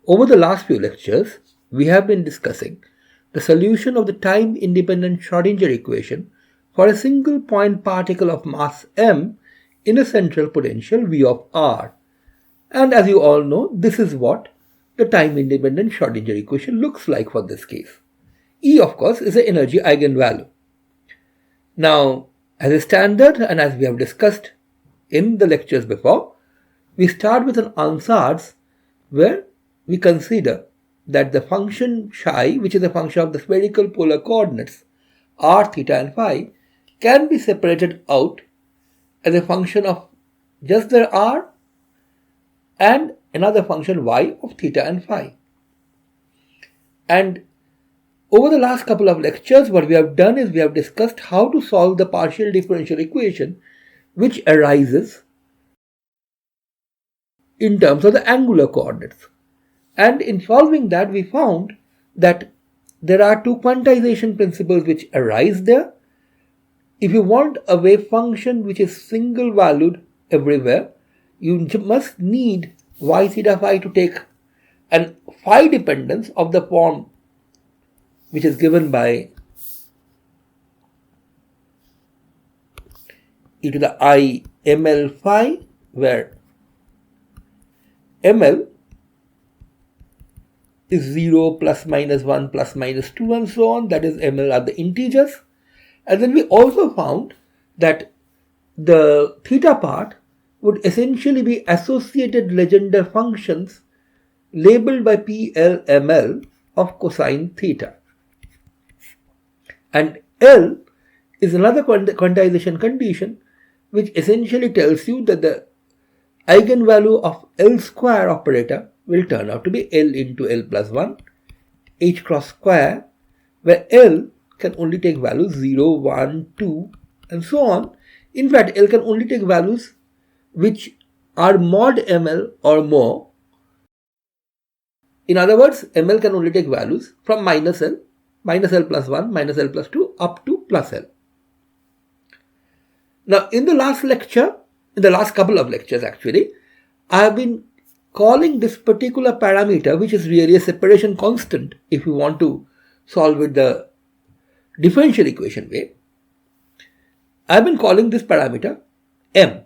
Over the last few lectures, we have been discussing the solution of the time-independent Schrodinger equation for a single point particle of mass m in a central potential V of r. And as you all know, this is what the time-independent Schrodinger equation looks like for this case. E, of course, is the energy eigenvalue. Now, as a standard and as we have discussed in the lectures before, we start with an ansatz where we consider that the function psi, which is a function of the spherical polar coordinates r, theta and phi, can be separated out as a function of just the r and another function y of theta and phi. And over the last couple of lectures, what we have done is we have discussed how to solve the partial differential equation which arises in terms of the angular coordinates. And in solving that, we found that there are two quantization principles which arise there. If you want a wave function which is single valued everywhere, you must need y theta phi to take an phi dependence of the form which is given by e to the I ml phi, where ml is 0, plus minus 1, plus minus 2 and so on. That is, ml are the integers. And then we also found that the theta part would essentially be associated Legendre functions labeled by PLML of cosine theta. And L is another quantization condition which essentially tells you that the eigenvalue of L square operator will turn out to be L into L plus 1 h cross square, where L can only take values 0, 1, 2 and so on. In fact, L can only take values which are mod ml or more. In other words, ml can only take values from minus L plus 1, minus L plus 2 up to plus L. Now, in the last lecture, in the last couple of lectures actually, I have been calling this particular parameter, which is really a separation constant if you want to solve with the differential equation way, I have been calling this parameter m.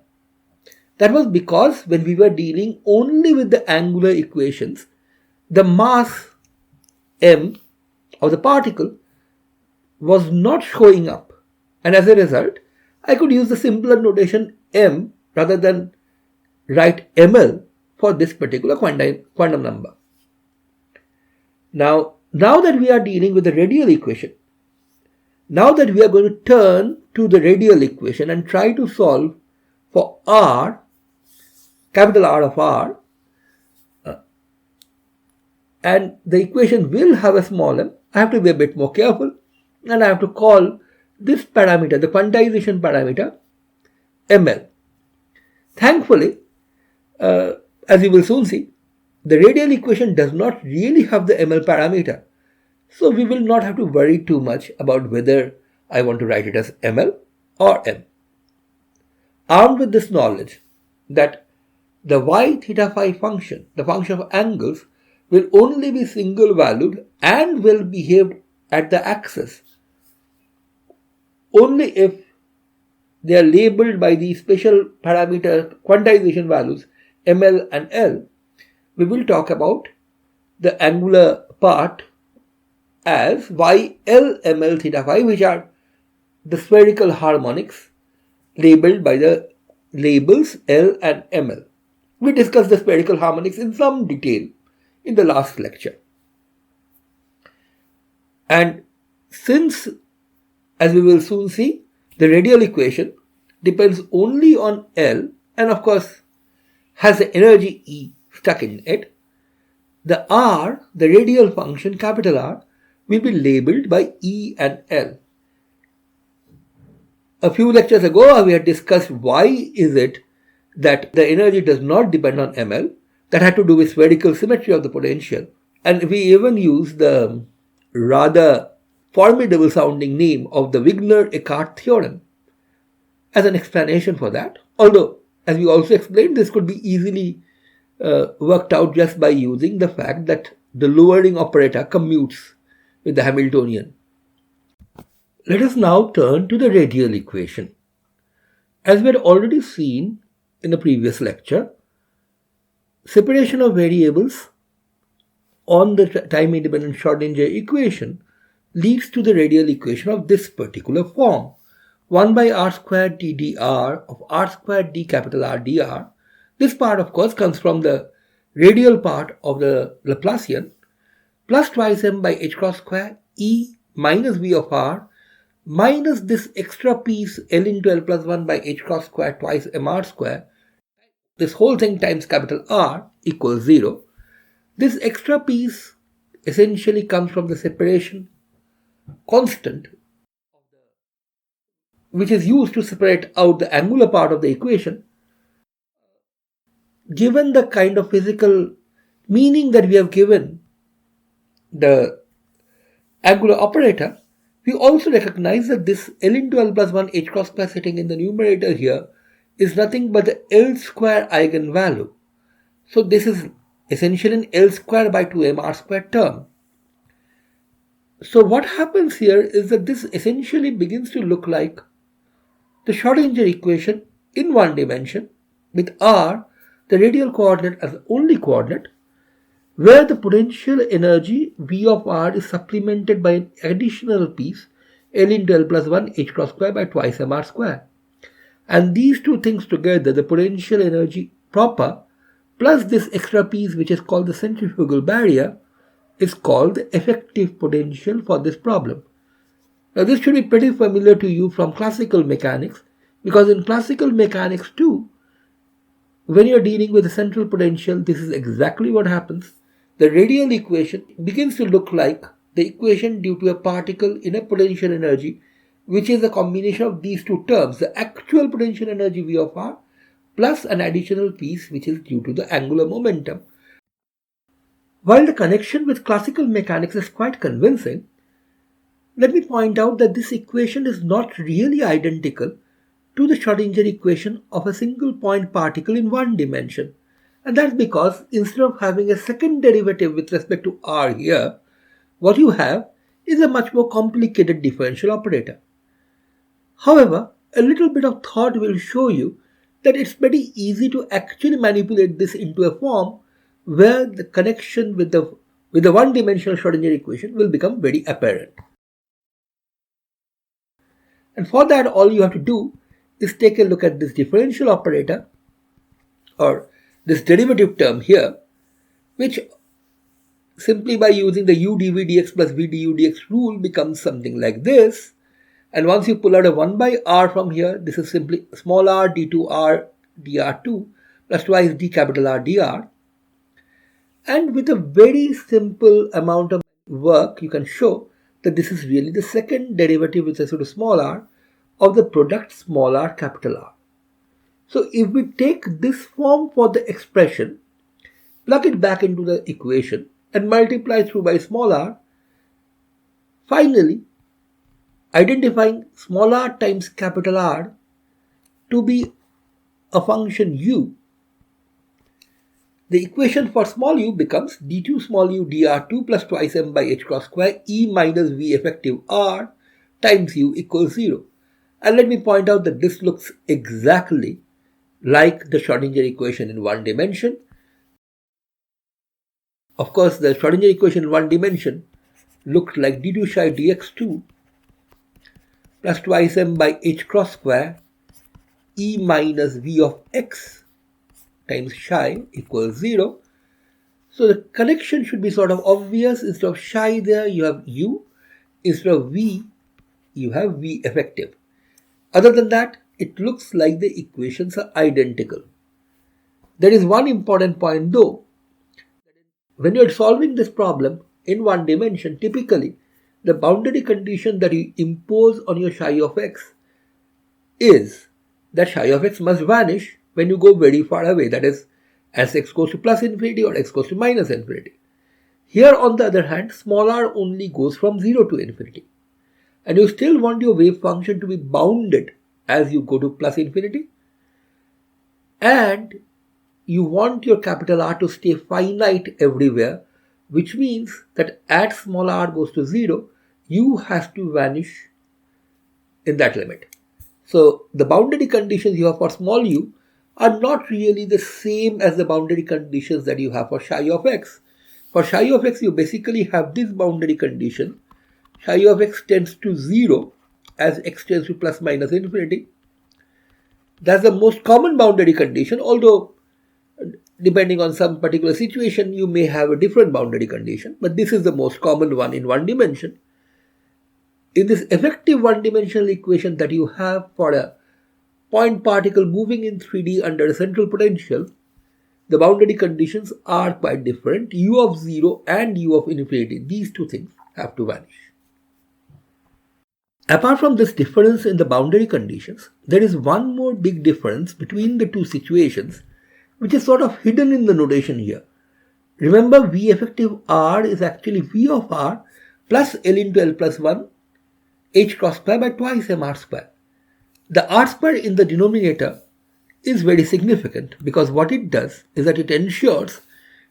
That was because when we were dealing only with the angular equations, the mass m of the particle was not showing up, and as a result I could use the simpler notation m rather than write ml for this particular quantum number. Now that we are dealing with the radial equation, now that we are going to turn to the radial equation and try to solve for r, capital R of r, and the equation will have a small m, I have to be a bit more careful and I have to call this parameter, the quantization parameter, ml. Thankfully, as you will soon see, the radial equation does not really have the ml parameter. So we will not have to worry too much about whether I want to write it as ml or m. Armed with this knowledge that the y theta phi function, the function of angles, will only be single valued and will behave at the axis only if they are labeled by the special parameter quantization values ml and l, we will talk about the angular part as y l ml theta phi, which are the spherical harmonics labeled by the labels L and ml. We discussed the spherical harmonics in some detail in the last lecture. And since, as we will soon see, the radial equation depends only on L and of course has the energy E stuck in it, the R, the radial function capital R, will be labeled by E and L. A few lectures ago, we had discussed why is it that the energy does not depend on ml. That had to do with spherical symmetry of the potential. And we even used the rather formidable sounding name of the Wigner-Eckart theorem as an explanation for that. Although, as we also explained, this could be easily worked out just by using the fact that the lowering operator commutes with the Hamiltonian. Let us now turn to the radial equation. As we had already seen in the previous lecture, separation of variables on the time-independent Schrodinger equation leads to the radial equation of this particular form. 1 by r squared d dr of r squared d capital R dr. This part, of course, comes from the radial part of the Laplacian, plus twice m by h cross square e minus v of r minus this extra piece L into L plus 1 by h cross square twice mr square, this whole thing times capital R equals 0. This extra piece essentially comes from the separation constant, which is used to separate out the angular part of the equation. Given the kind of physical meaning that we have given the angular operator, we also recognize that this L into L plus 1 h cross square sitting in the numerator here is nothing but the L square eigenvalue. So this is essentially an L square by 2m r square term. So what happens here is that this essentially begins to look like the Schrodinger equation in one dimension with r, the radial coordinate, as the only coordinate, where the potential energy V of r is supplemented by an additional piece L into L plus 1 h cross square by twice mr square. And these two things together, the potential energy proper plus this extra piece which is called the centrifugal barrier, is called the effective potential for this problem. Now this should be pretty familiar to you from classical mechanics, because in classical mechanics too, when you're dealing with the central potential, this is exactly what happens. The radial equation begins to look like the equation due to a particle in a potential energy, which is a combination of these two terms, the actual potential energy V of r plus an additional piece which is due to the angular momentum. While the connection with classical mechanics is quite convincing, let me point out that this equation is not really identical to the Schrodinger equation of a single point particle in one dimension. And that's because instead of having a second derivative with respect to r here, what you have is a much more complicated differential operator. However, a little bit of thought will show you that it's pretty easy to actually manipulate this into a form where the connection with the one-dimensional Schrodinger equation will become very apparent. And for that, all you have to do is take a look at this differential operator, or this derivative term here, which simply by using the u dv dx plus v du dx rule becomes something like this. And once you pull out a 1 by r from here, this is simply small r d2r dr2 plus twice d capital R dr. And with a very simple amount of work, you can show that this is really the second derivative with respect to small r of the product small r capital R. So if we take this form for the expression, plug it back into the equation and multiply through by small r, finally identifying small r times capital R to be a function u, the equation for small u becomes d2 small u dr2 plus twice m by h cross square e minus v effective r times u equals 0. And let me point out that this looks exactly like the Schrodinger equation in one dimension. Of course, the Schrodinger equation in one dimension looked like d2 psi dx2 plus twice m by h cross square e minus v of x times psi equals 0. So the connection should be sort of obvious. Instead of psi there, you have u. Instead of v, you have v effective. Other than that, it looks like the equations are identical. There is one important point though. When you are solving this problem in one dimension, typically the boundary condition that you impose on your psi of x is that psi of x must vanish when you go very far away, that is, as x goes to plus infinity or x goes to minus infinity. Here, on the other hand, small r only goes from 0 to infinity. And you still want your wave function to be bounded as you go to plus infinity. And you want your capital R to stay finite everywhere, which means that at small r goes to 0, u has to vanish in that limit. So the boundary conditions you have for small u are not really the same as the boundary conditions that you have for psi of x. For psi of x, you basically have this boundary condition. Psi of x tends to 0 as x tends to plus minus infinity. That's the most common boundary condition, although depending on some particular situation, you may have a different boundary condition, but this is the most common one in one dimension. In this effective one-dimensional equation that you have for a point particle moving in 3D under a central potential, the boundary conditions are quite different. U of 0 and U of infinity, these two things have to vanish. Apart from this difference in the boundary conditions, there is one more big difference between the two situations, which is sort of hidden in the notation here. Remember, V effective R is actually V of R plus L into L plus 1 h cross square by twice m r square. The r square in the denominator is very significant because what it does is that it ensures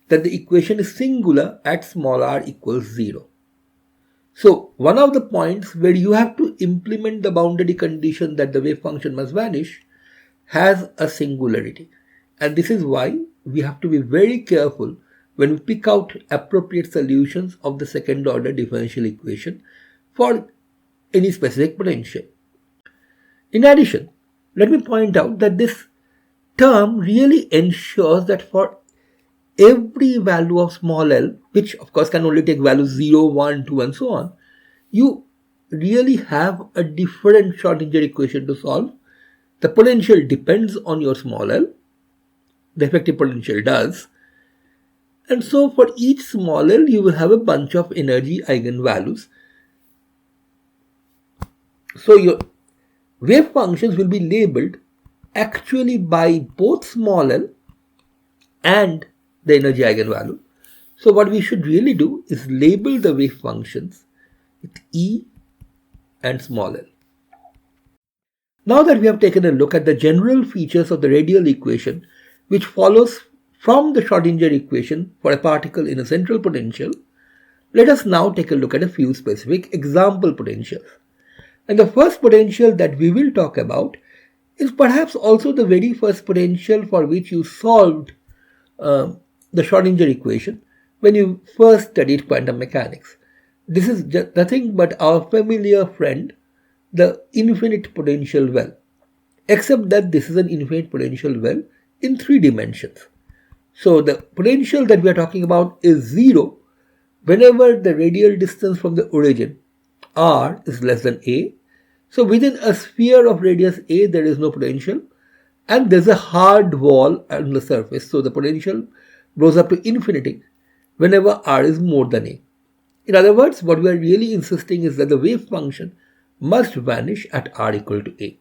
that the equation is singular at small r equals 0. So one of the points where you have to implement the boundary condition that the wave function must vanish has a singularity. And this is why we have to be very careful when we pick out appropriate solutions of the second order differential equation for any specific potential. In addition, let me point out that this term really ensures that for every value of small l, which of course can only take values 0, 1, 2 and so on, you really have a different Schrodinger equation to solve. The potential depends on your small l, the effective potential does, and so for each small l you will have a bunch of energy eigenvalues. So your wave functions will be labeled actually by both small l and the energy eigenvalue. So what we should really do is label the wave functions with E and small l. Now that we have taken a look at the general features of the radial equation, which follows from the Schrodinger equation for a particle in a central potential, let us now take a look at a few specific example potentials. And the first potential that we will talk about is perhaps also the very first potential for which you solved the Schrodinger equation when you first studied quantum mechanics. This is just nothing but our familiar friend, the infinite potential well, except that this is an infinite potential well in 3 dimensions. So the potential that we are talking about is 0 whenever the radial distance from the origin, r, is less than a. So within a sphere of radius a, there is no potential, and there's a hard wall on the surface. So the potential goes up to infinity whenever r is more than a. In other words, what we are really insisting is that the wave function must vanish at r equal to a.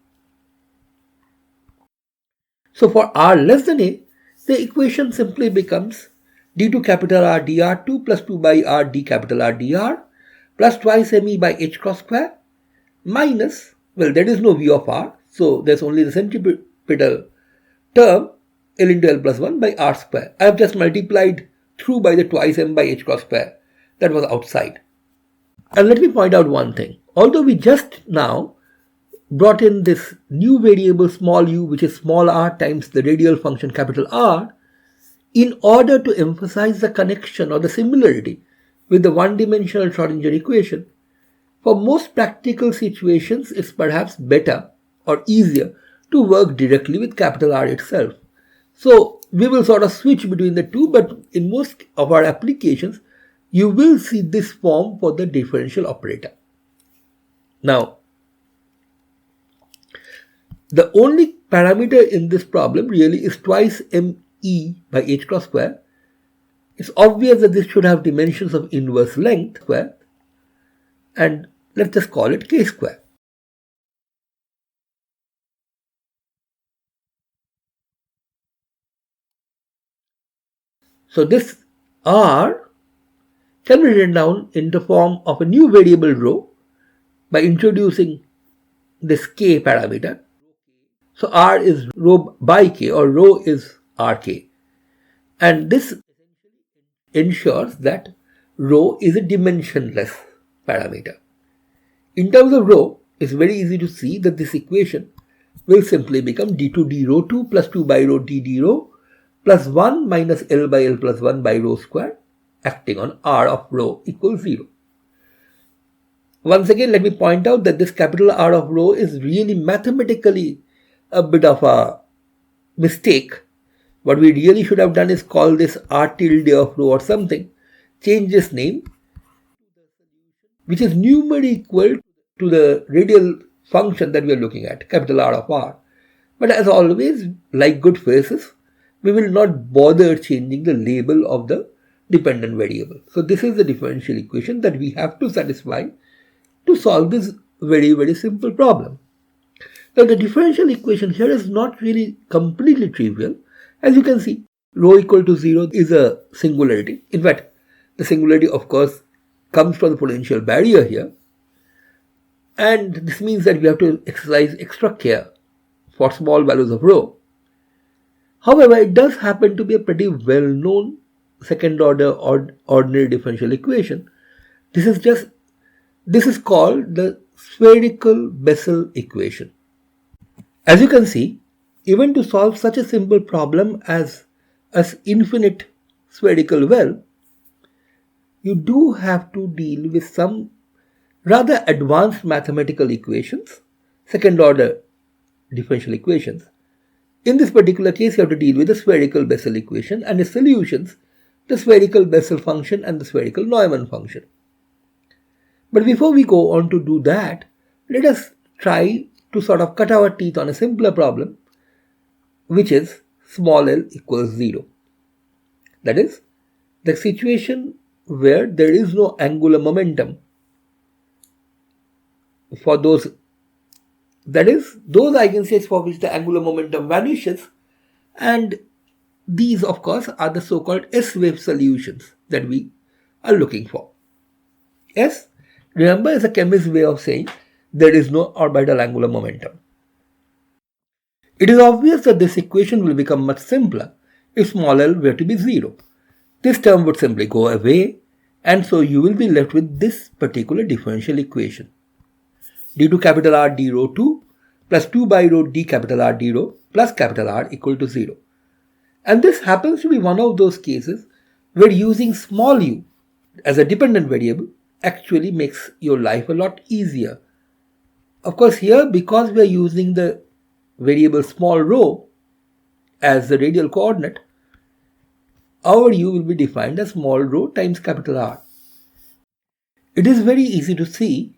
So for r less than a, the equation simply becomes d2 capital R dr 2 plus 2 by r d capital R dr plus twice me by h cross square minus, well, there is no v of r, so there's only the centripetal term L into L plus 1 by r square. I have just multiplied through by the twice m by h cross square that was outside. And let me point out one thing. Although we just now brought in this new variable small u, which is small r times the radial function capital R, in order to emphasize the connection or the similarity with the one-dimensional Schrodinger equation, for most practical situations it's perhaps better or easier to work directly with capital R itself. So we will sort of switch between the two, but in most of our applications you will see this form for the differential operator. Now, the only parameter in this problem really is twice me by h cross square. It's obvious that this should have dimensions of inverse length square, and let's just call it k square. So this r can be written down in the form of a new variable rho by introducing this k parameter. So r is rho by k, or rho is rk. And this ensures that rho is a dimensionless parameter. In terms of rho, it's very easy to see that this equation will simply become d2 d rho 2 plus 2 by rho d rho plus 1 minus L by L plus 1 by rho square acting on R of rho equals 0. Once again, let me point out that this capital R of rho is really mathematically a bit of a mistake. What we really should have done is call this R tilde of rho or something, change this name, which is numerically equal to the radial function that we are looking at, capital R of R. But as always, like good faces, we will not bother changing the label of the dependent variable. So this is the differential equation that we have to satisfy to solve this very, very simple problem. Now the differential equation here is not really completely trivial. As you can see, rho equal to 0 is a singularity. In fact, the singularity of course comes from the potential barrier here. And this means that we have to exercise extra care for small values of rho. However, it does happen to be a pretty well-known second order ordinary differential equation. This is called the spherical Bessel equation. As you can see, even to solve such a simple problem as infinite spherical well, you do have to deal with some rather advanced mathematical equations, second order differential equations. In this particular case, you have to deal with the spherical Bessel equation and its solutions, the spherical Bessel function and the spherical Neumann function. But before we go on to do that, let us try to sort of cut our teeth on a simpler problem, which is small l equals 0. That is, the situation where there is no angular momentum for those eigenstates for which the angular momentum vanishes, and these of course are the so-called S-wave solutions that we are looking for. S, remember, is a chemist's way of saying there is no orbital angular momentum. It is obvious that this equation will become much simpler if small l were to be 0. This term would simply go away, and so you will be left with this particular differential equation. d2 capital R d rho 2 plus 2 by rho d capital R d rho plus capital R equal to 0. And this happens to be one of those cases where using small u as a dependent variable actually makes your life a lot easier. Of course, here, because we are using the variable small rho as the radial coordinate, our u will be defined as small rho times capital R. It is very easy to see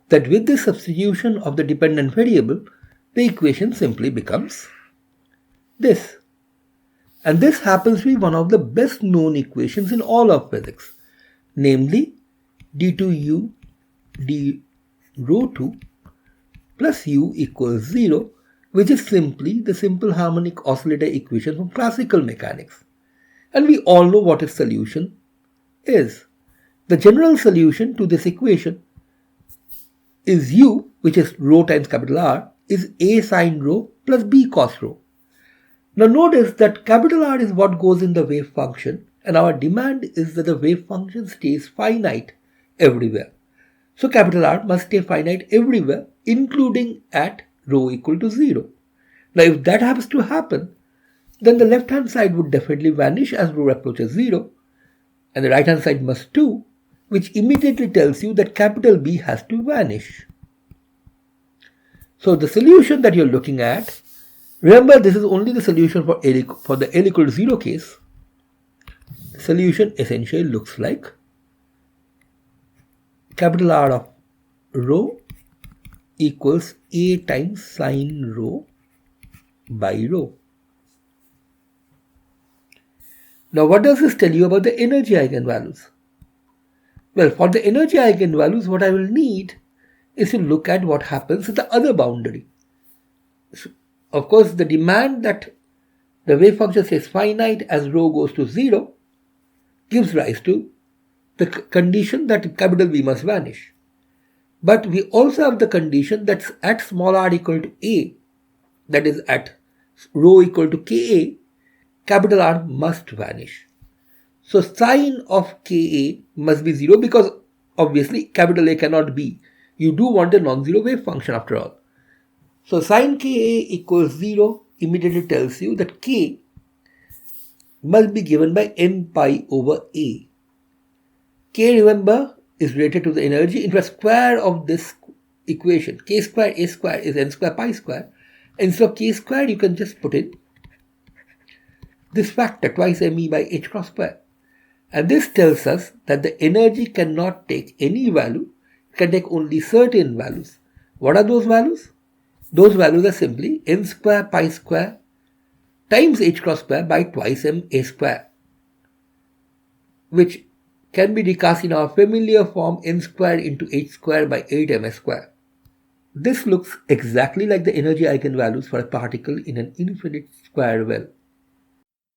that with the substitution of the dependent variable, the equation simply becomes this. And this happens to be one of the best known equations in all of physics, namely d2u d rho 2 plus u equals 0, which is simply the simple harmonic oscillator equation from classical mechanics. And we all know what its solution is. The general solution to this equation is u, which is rho times capital R, is a sine rho plus b cos rho. Now notice that capital R is what goes in the wave function, and our demand is that the wave function stays finite everywhere. So capital R must stay finite everywhere, including at rho equal to 0. Now if that happens to happen, then the left hand side would definitely vanish as rho approaches 0, and the right hand side must too, which immediately tells you that capital B has to vanish. So the solution that you're looking at, remember this is only the solution for the L equal to 0 case. The solution essentially looks like capital R of rho equals A times sine rho by rho. Now what does this tell you about the energy eigenvalues? Well, for the energy eigenvalues, what I will need is to look at what happens at the other boundary. So, of course, the demand that the wave function stays finite as rho goes to 0 gives rise to the condition that capital B must vanish. But we also have the condition that at small r equal to A, that is at rho equal to Ka, capital R must vanish. So sine of Ka must be 0 because obviously capital A cannot be. You do want a non-zero wave function after all. So sine Ka equals 0 immediately tells you that K must be given by n pi over A. K, remember, is related to the energy into a square of this equation. K square A square is n square pi square. Instead of K square, you can just put in this factor twice me by h cross square. And this tells us that the energy cannot take any value, it can take only certain values. What are those values? Those values are simply n square pi square times h cross square by twice m a square, which can be recast in our familiar form n square into h square by 8m square. This looks exactly like the energy eigenvalues for a particle in an infinite square well.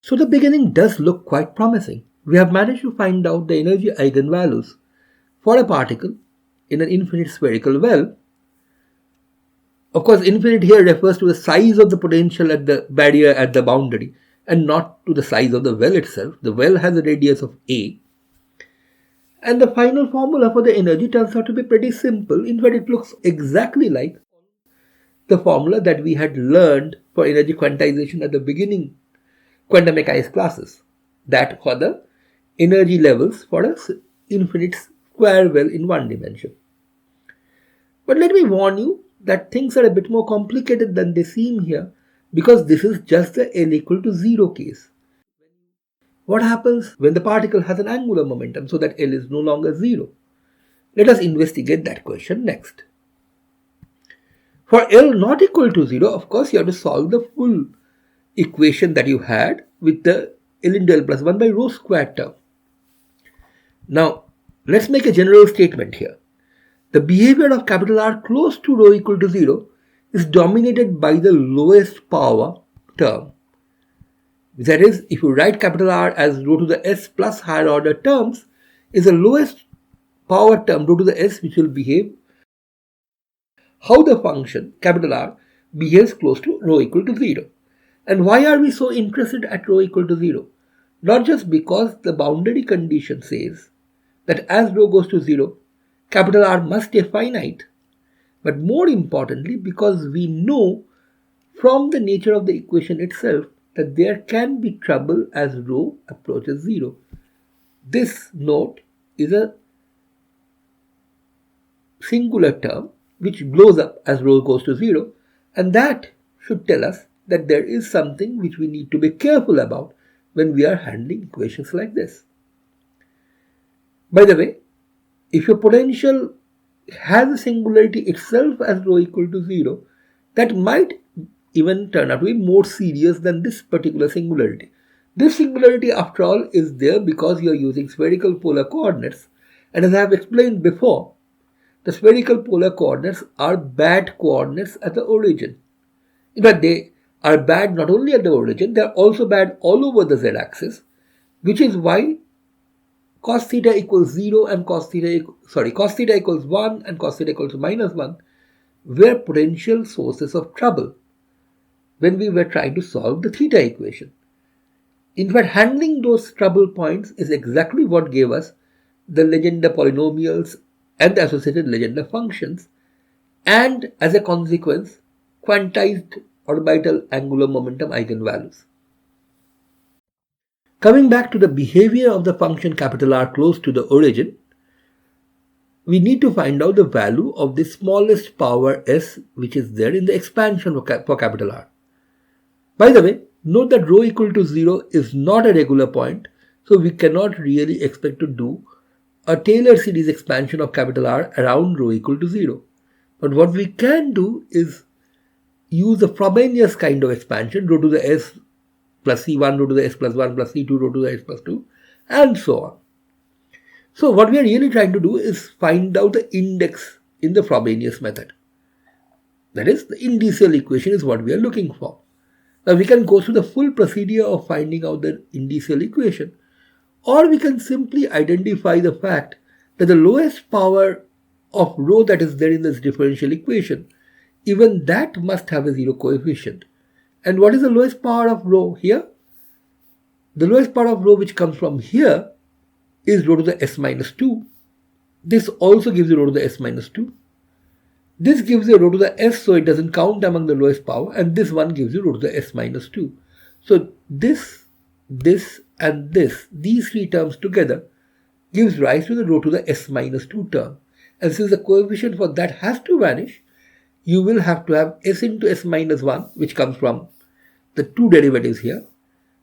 So the beginning does look quite promising. We have managed to find out the energy eigenvalues for a particle in an infinite spherical well. Of course, infinite here refers to the size of the potential at the barrier at the boundary and not to the size of the well itself. The well has a radius of A. And the final formula for the energy turns out to be pretty simple. In fact, it looks exactly like the formula that we had learned for energy quantization at the beginning quantum mechanics classes. That for the energy levels for an infinite square well in one dimension. But let me warn you that things are a bit more complicated than they seem here, because this is just the L equal to 0 case. What happens when the particle has an angular momentum so that L is no longer 0? Let us investigate that question next. For L not equal to 0, of course, you have to solve the full equation that you had with the L into L plus 1 by rho squared term. Now, let's make a general statement here. The behavior of capital R close to rho equal to 0 is dominated by the lowest power term. That is, if you write capital R as rho to the s plus higher order terms, is the lowest power term rho to the s which will behave how the function capital R behaves close to rho equal to 0. And why are we so interested at rho equal to 0? Not just because the boundary condition says that as rho goes to 0, capital R must stay finite, but more importantly because we know from the nature of the equation itself that there can be trouble as rho approaches 0. This note is a singular term which blows up as rho goes to 0, and that should tell us that there is something which we need to be careful about when we are handling equations like this. By the way, if your potential has a singularity itself as rho equal to 0, that might even turn out to be more serious than this particular singularity. This singularity, after all, is there because you are using spherical polar coordinates, and as I have explained before, the spherical polar coordinates are bad coordinates at the origin. In fact, they are bad not only at the origin, they are also bad all over the z-axis, which is why cos theta equals 0 and cos theta equals 1 and cos theta equals minus 1 were potential sources of trouble when we were trying to solve the theta equation. In fact, handling those trouble points is exactly what gave us the Legendre polynomials and the associated Legendre functions, and as a consequence, quantized orbital angular momentum eigenvalues. Coming back to the behavior of the function capital R close to the origin, we need to find out the value of the smallest power s which is there in the expansion for capital R. By the way, note that rho equal to 0 is not a regular point, so we cannot really expect to do a Taylor series expansion of capital R around rho equal to 0. But what we can do is use the Frobenius kind of expansion, rho to the s plus c1, rho to the s plus 1 plus c2, rho to the s plus 2, and so on. So what we are really trying to do is find out the index in the Frobenius method. That is, the indicial equation is what we are looking for. Now we can go through the full procedure of finding out the indicial equation, or we can simply identify the fact that the lowest power of rho that is there in this differential equation, even that must have a 0 coefficient. And what is the lowest power of rho here? The lowest part of rho which comes from here is rho to the s minus 2. This also gives you rho to the s minus 2. This gives you rho to the s, so it doesn't count among the lowest power, and this one gives you rho to the s minus 2. So this, and this, these three terms together gives rise to the rho to the s minus 2 term. And since the coefficient for that has to vanish, you will have to have s into s minus 1, which comes from the two derivatives here,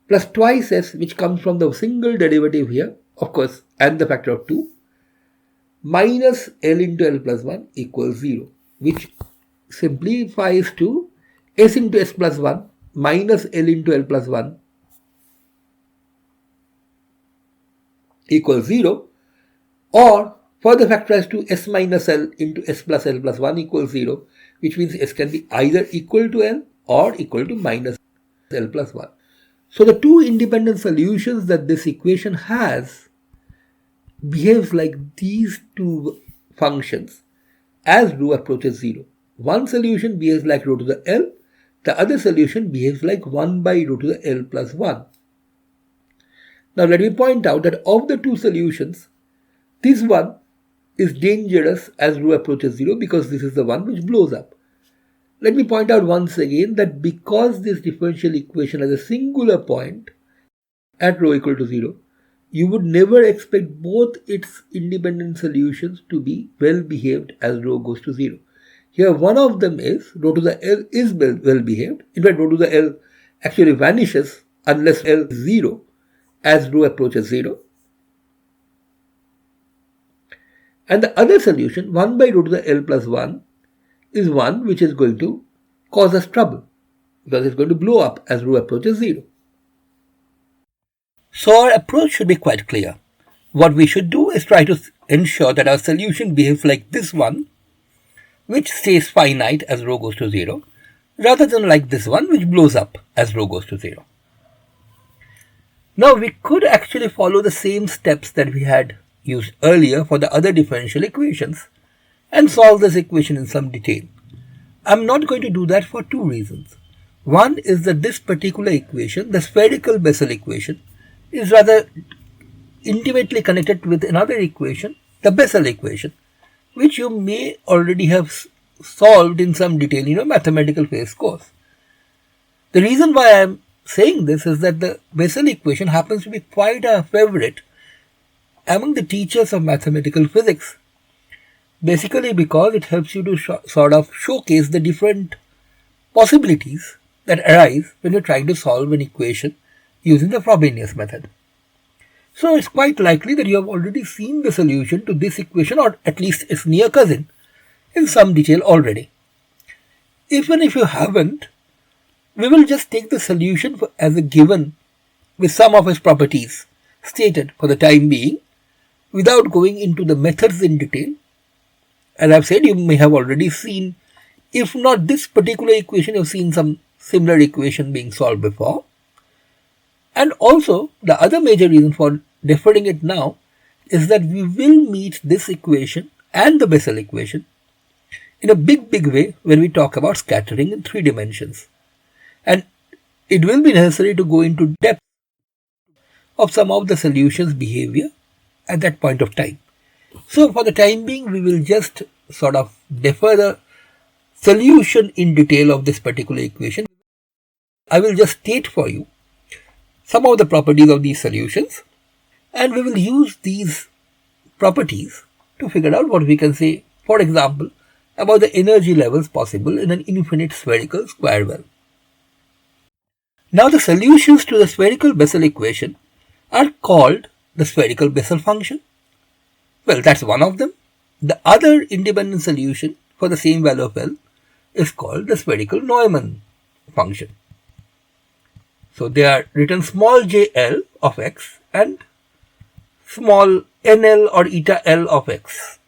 plus twice s, which comes from the single derivative here, of course, and the factor of 2, minus L into L plus 1 equals 0, which simplifies to s into s plus 1 minus L into L plus 1 equals 0, or further factorize to s minus L into s plus L plus 1 equals 0, which means s can be either equal to L or equal to minus L plus 1. So the two independent solutions that this equation has behaves like these two functions as rho approaches 0. One solution behaves like rho to the L, the other solution behaves like 1 by rho to the L plus 1. Now let me point out that of the two solutions, this one is dangerous as rho approaches 0 because this is the one which blows up. Let me point out once again that because this differential equation has a singular point at rho equal to 0, you would never expect both its independent solutions to be well behaved as rho goes to 0. Here one of them is rho to the L is well behaved. In fact, rho to the L actually vanishes unless L is 0 as rho approaches 0. And the other solution, 1 by rho to the L plus 1, is one which is going to cause us trouble because it's going to blow up as rho approaches 0. So our approach should be quite clear. What we should do is try to ensure that our solution behaves like this one, which stays finite as rho goes to 0, rather than like this one which blows up as rho goes to 0. Now we could actually follow the same steps that we had used earlier for the other differential equations and solve this equation in some detail. I'm not going to do that for two reasons. One is that this particular equation, the spherical Bessel equation, is rather intimately connected with another equation, the Bessel equation, which you may already have solved in some detail in your mathematical phase course. The reason why I am saying this is that the Bessel equation happens to be quite a favorite among the teachers of mathematical physics, basically because it helps you to sort of showcase the different possibilities that arise when you're trying to solve an equation using the Frobenius method. So it's quite likely that you have already seen the solution to this equation, or at least its near cousin, in some detail already. Even if you haven't, we will just take the solution as a given with some of its properties stated for the time being, without going into the methods in detail. As I've said, you may have already seen, if not this particular equation, you've seen some similar equation being solved before. And also, the other major reason for deferring it now is that we will meet this equation and the Bessel equation in a big way when we talk about scattering in 3 dimensions. And it will be necessary to go into depth of some of the solutions' behavior at that point of time. So for the time being, we will just sort of defer the solution in detail of this particular equation. I will just state for you some of the properties of these solutions, and we will use these properties to figure out what we can say, for example, about the energy levels possible in an infinite spherical square well. Now the solutions to the spherical Bessel equation are called the spherical Bessel function. Well, that's one of them. The other independent solution for the same value of L is called the spherical Neumann function. So they are written small jl of x and small nl or eta l of x.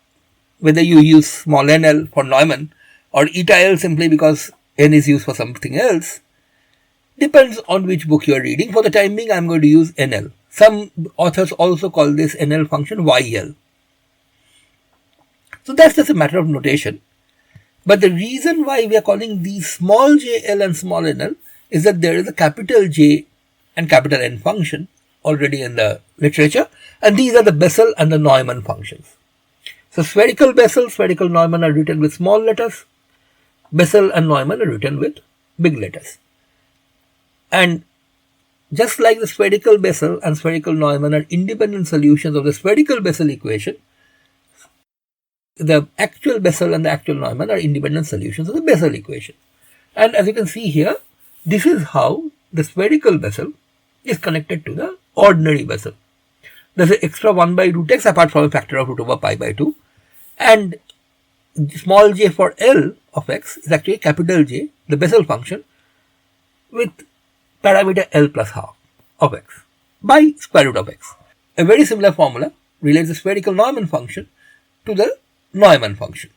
Whether you use small nl for Neumann or eta l simply because n is used for something else depends on which book you are reading. For the time being, I am going to use nl. Some authors also call this nl function yl. So that's just a matter of notation. But the reason why we are calling these small jl and small nl is that there is a capital J and capital N function already in the literature, and these are the Bessel and the Neumann functions. So spherical Bessel, spherical Neumann are written with small letters, Bessel and Neumann are written with big letters. And just like the spherical Bessel and spherical Neumann are independent solutions of the spherical Bessel equation, the actual Bessel and the actual Neumann are independent solutions of the Bessel equation. And as you can see here, this is how the spherical Bessel is connected to the ordinary Bessel. There's an extra 1 by root x apart from a factor of root over pi by 2. And small j for L of x is actually capital J, the Bessel function, with parameter L plus half of x by square root of x. A very similar formula relates the spherical Neumann function to the Neumann function.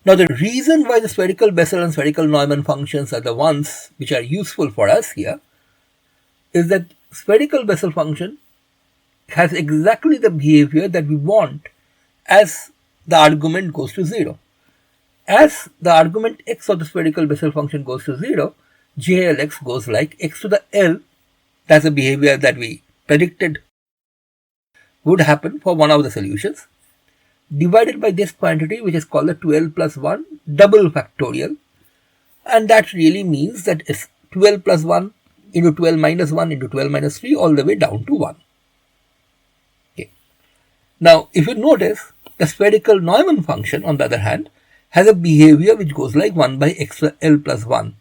Now the reason why the spherical Bessel and spherical Neumann functions are the ones which are useful for us here is that spherical Bessel function has exactly the behavior that we want as the argument goes to 0. As the argument x of the spherical Bessel function goes to 0, JLX goes like x to the L. That's the behavior that we predicted would happen for one of the solutions, divided by this quantity which is called the 12 plus 1 double factorial, and that really means that it's 12 plus 1 into 12 minus 1 into 12 minus 3 all the way down to 1. Okay. Now if you notice, the spherical Neumann function on the other hand has a behavior which goes like 1 by x to the L plus 1.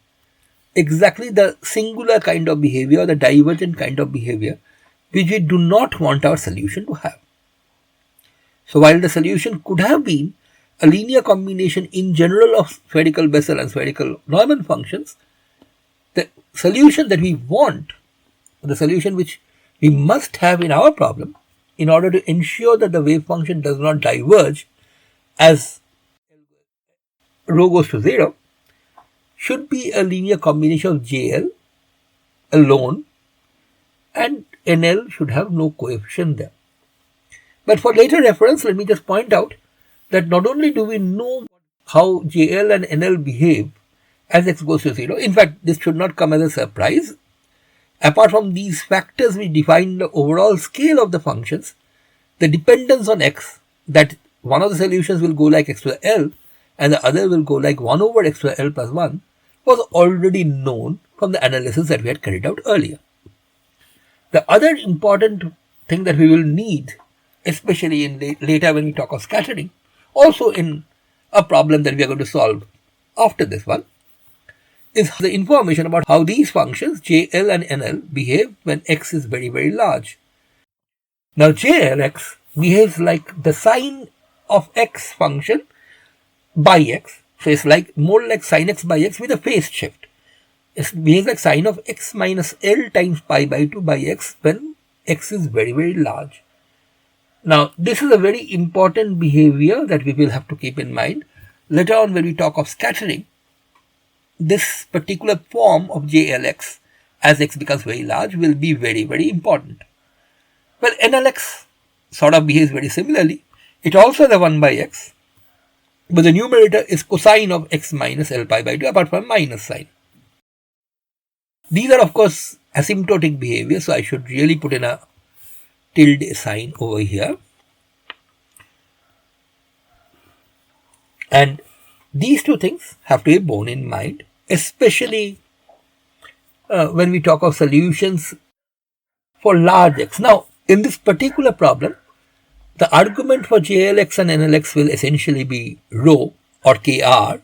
Exactly the singular kind of behavior, the divergent kind of behavior which we do not want our solution to have. So while the solution could have been a linear combination in general of spherical Bessel and spherical Neumann functions, the solution that we want, the solution which we must have in our problem in order to ensure that the wave function does not diverge as rho goes to 0, should be a linear combination of JL alone, and NL should have no coefficient there. But for later reference, let me just point out that not only do we know how JL and NL behave as x goes to 0, in fact this should not come as a surprise. Apart from these factors which define the overall scale of the functions, the dependence on x, that one of the solutions will go like x to the L and the other will go like 1 over x to the L plus 1, was already known from the analysis that we had carried out earlier. The other important thing that we will need, especially in later when we talk of scattering, also in a problem that we are going to solve after this one, is the information about how these functions JL and NL behave when x is very, very large. Now JLX behaves like the sine of x function by x, so it's like more like sin x by x with a phase shift. It behaves like sine of x minus L times pi by 2 by x when x is very, very large. Now this is a very important behavior that we will have to keep in mind. Later on when we talk of scattering, this particular form of JLX as x becomes very large will be very, very important. Well, NLX sort of behaves very similarly. It also has a 1 by x, but the numerator is cosine of x minus L pi by 2 apart from minus sign. These are of course asymptotic behavior, so I should really put in a tilde sign over here. And these two things have to be borne in mind, especially when we talk of solutions for large x. Now, in this particular problem, the argument for JLX and NLX will essentially be rho or KR,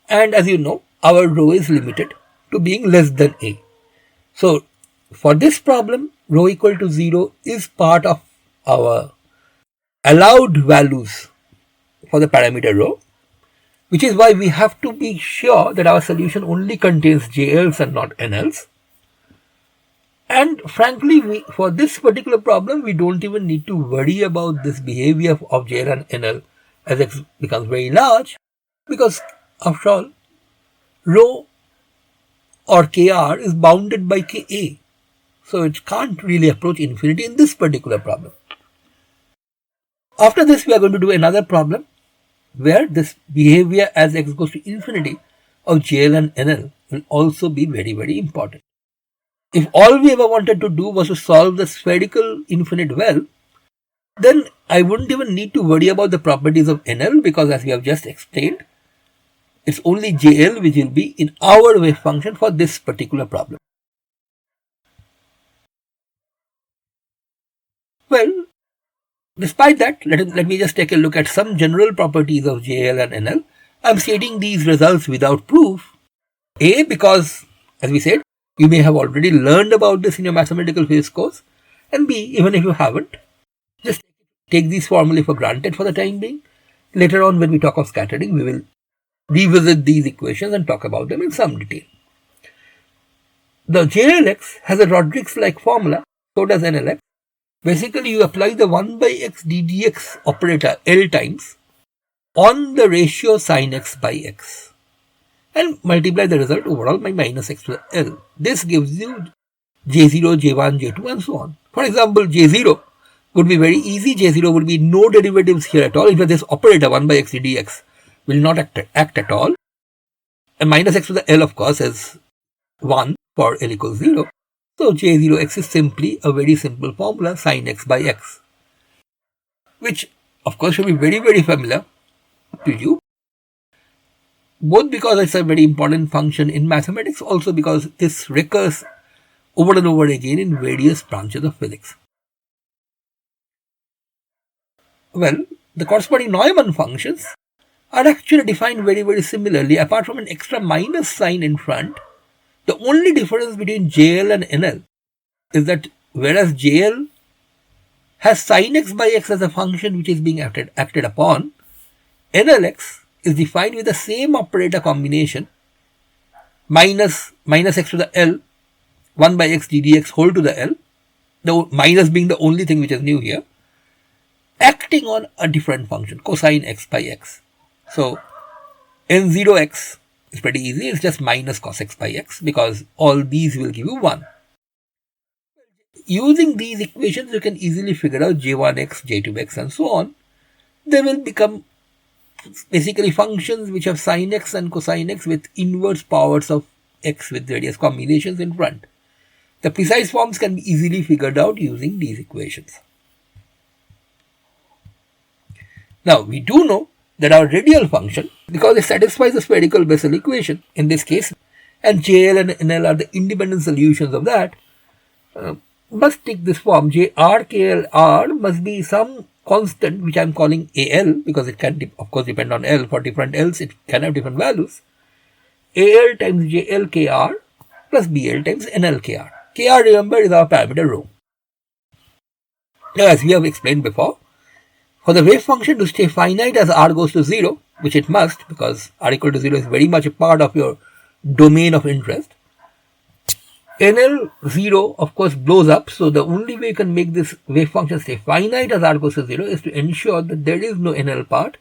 and as you know, our rho is limited to being less than A. So, for this problem, rho equal to 0 is part of our allowed values for the parameter rho, which is why we have to be sure that our solution only contains JLs and not NLs. And frankly, for this particular problem, we don't even need to worry about this behavior of JL and NL as x becomes very large, because after all, rho or KR is bounded by KA. So it can't really approach infinity in this particular problem. After this, we are going to do another problem where this behavior as x goes to infinity of JL and NL will also be very, very important. If all we ever wanted to do was to solve the spherical infinite well, then I wouldn't even need to worry about the properties of NL, because as we have just explained, it's only JL which will be in our wave function for this particular problem. Well, despite that, let me just take a look at some general properties of JL and NL. I'm stating these results without proof. A, because, as we said, you may have already learned about this in your mathematical physics course. And B, even if you haven't, just take these formulae for granted for the time being. Later on, when we talk of scattering, we will revisit these equations and talk about them in some detail. The JLX has a Rodrigues-like formula, so does NLX. Basically, you apply the 1 by x ddx operator L times on the ratio sin x by x and multiply the result overall by minus x to the L. This gives you J0, J1, J2 and so on. For example, J0 would be very easy. J0 would be no derivatives here at all. In fact, this operator 1 by x dx will not act at all. And minus x to the L, of course, is 1 for L equals 0. So J0x is simply a very simple formula, sin x by x, which of course should be very, very familiar to you, both because it's a very important function in mathematics, also because this recurs over and over again in various branches of physics. Well, the corresponding Neumann functions are actually defined very, very similarly. Apart from an extra minus sign in front, the only difference between JL and NL is that whereas JL has sin x by x as a function which is being acted upon, NLX is defined with the same operator combination, minus x to the L, 1 by x ddx whole to the L, the minus being the only thing which is new here, acting on a different function, cosine x by x. So N0x is pretty easy, it's just minus cos x by x, because all these will give you 1. Using these equations, you can easily figure out J1x, J2x and so on. They will become basically functions which have sin x and cosine x with inverse powers of x with various combinations in front. The precise forms can be easily figured out using these equations. Now, we do know that our radial function, because it satisfies the spherical Bessel equation in this case, and JL and NL are the independent solutions of that, must take this form. JR must be some constant which I am calling AL, because it can of course depend on L. For different L's it can have different values. AL times JL KR plus BL times NL KR. KR, remember, is our parameter rho. Now, as we have explained before, for the wave function to stay finite as r goes to 0, which it must, because r equal to 0 is very much a part of your domain of interest, NL0 of course blows up. So the only way you can make this wave function stay finite as r goes to 0 is to ensure that there is no NL part.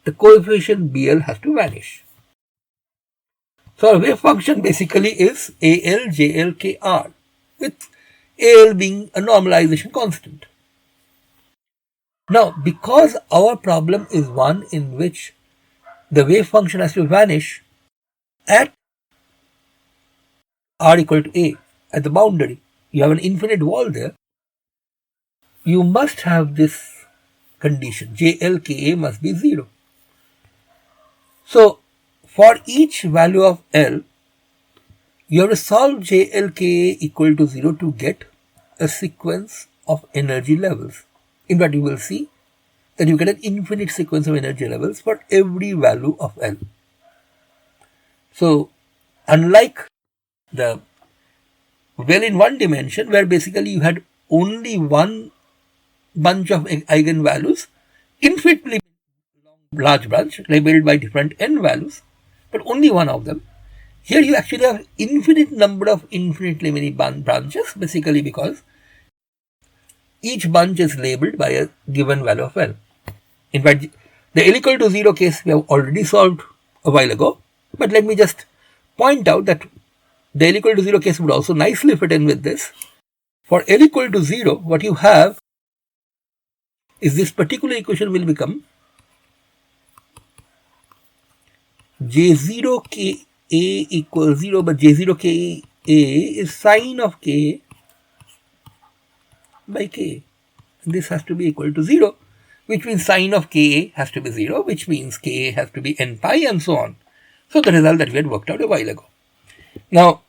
The coefficient BL has to vanish. So our wave function basically is AL JL KR, with AL being a normalization constant. Now, because our problem is one in which the wave function has to vanish at r equal to a, at the boundary, you have an infinite wall there, you must have this condition, JLKA must be 0. So, for each value of L, you have to solve JLKA equal to 0 to get a sequence of energy levels. In fact, you will see that you get an infinite sequence of energy levels for every value of L. So, unlike the well in one dimension, where basically you had only one bunch of eigenvalues, infinitely large branch labeled by different n values, but only one of them. Here you actually have infinite number of infinitely many branches, basically because each bunch is labeled by a given value of L. In fact, the L equal to 0 case we have already solved a while ago, but let me just point out that the L equal to 0 case would also nicely fit in with this. For L equal to 0, what you have is this particular equation will become J0Ka equals 0, but J0Ka is sine of k by k. And this has to be equal to 0, which means sine of ka has to be 0, which means ka has to be n pi and so on. So the result that we had worked out a while ago. Now,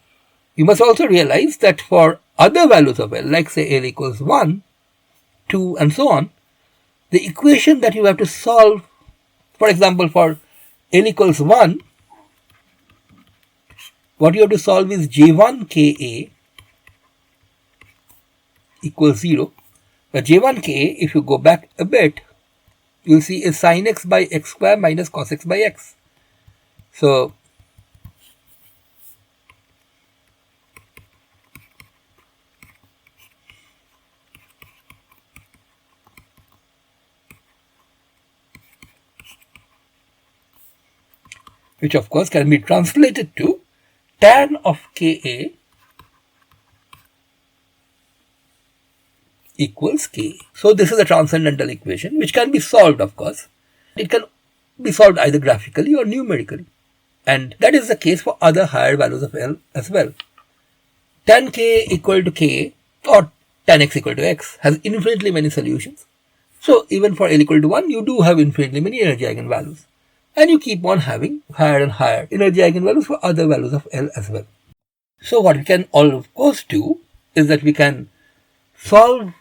you must also realize that for other values of L, like say L equals 1, 2 and so on, the equation that you have to solve, for example, for L equals 1, what you have to solve is J1 Ka equals 0. But J1 Ka, if you go back a bit, you'll see is sin x by x square minus cos x by x. So, which of course can be translated to tan of Ka equals K. So this is a transcendental equation which can be solved, of course. It can be solved either graphically or numerically. And that is the case for other higher values of L as well. Tan K equal to K or tan X equal to X has infinitely many solutions. So even for L equal to 1, you do have infinitely many energy eigenvalues. And you keep on having higher and higher energy eigenvalues for other values of L as well. So what we can all of course do is that we can solve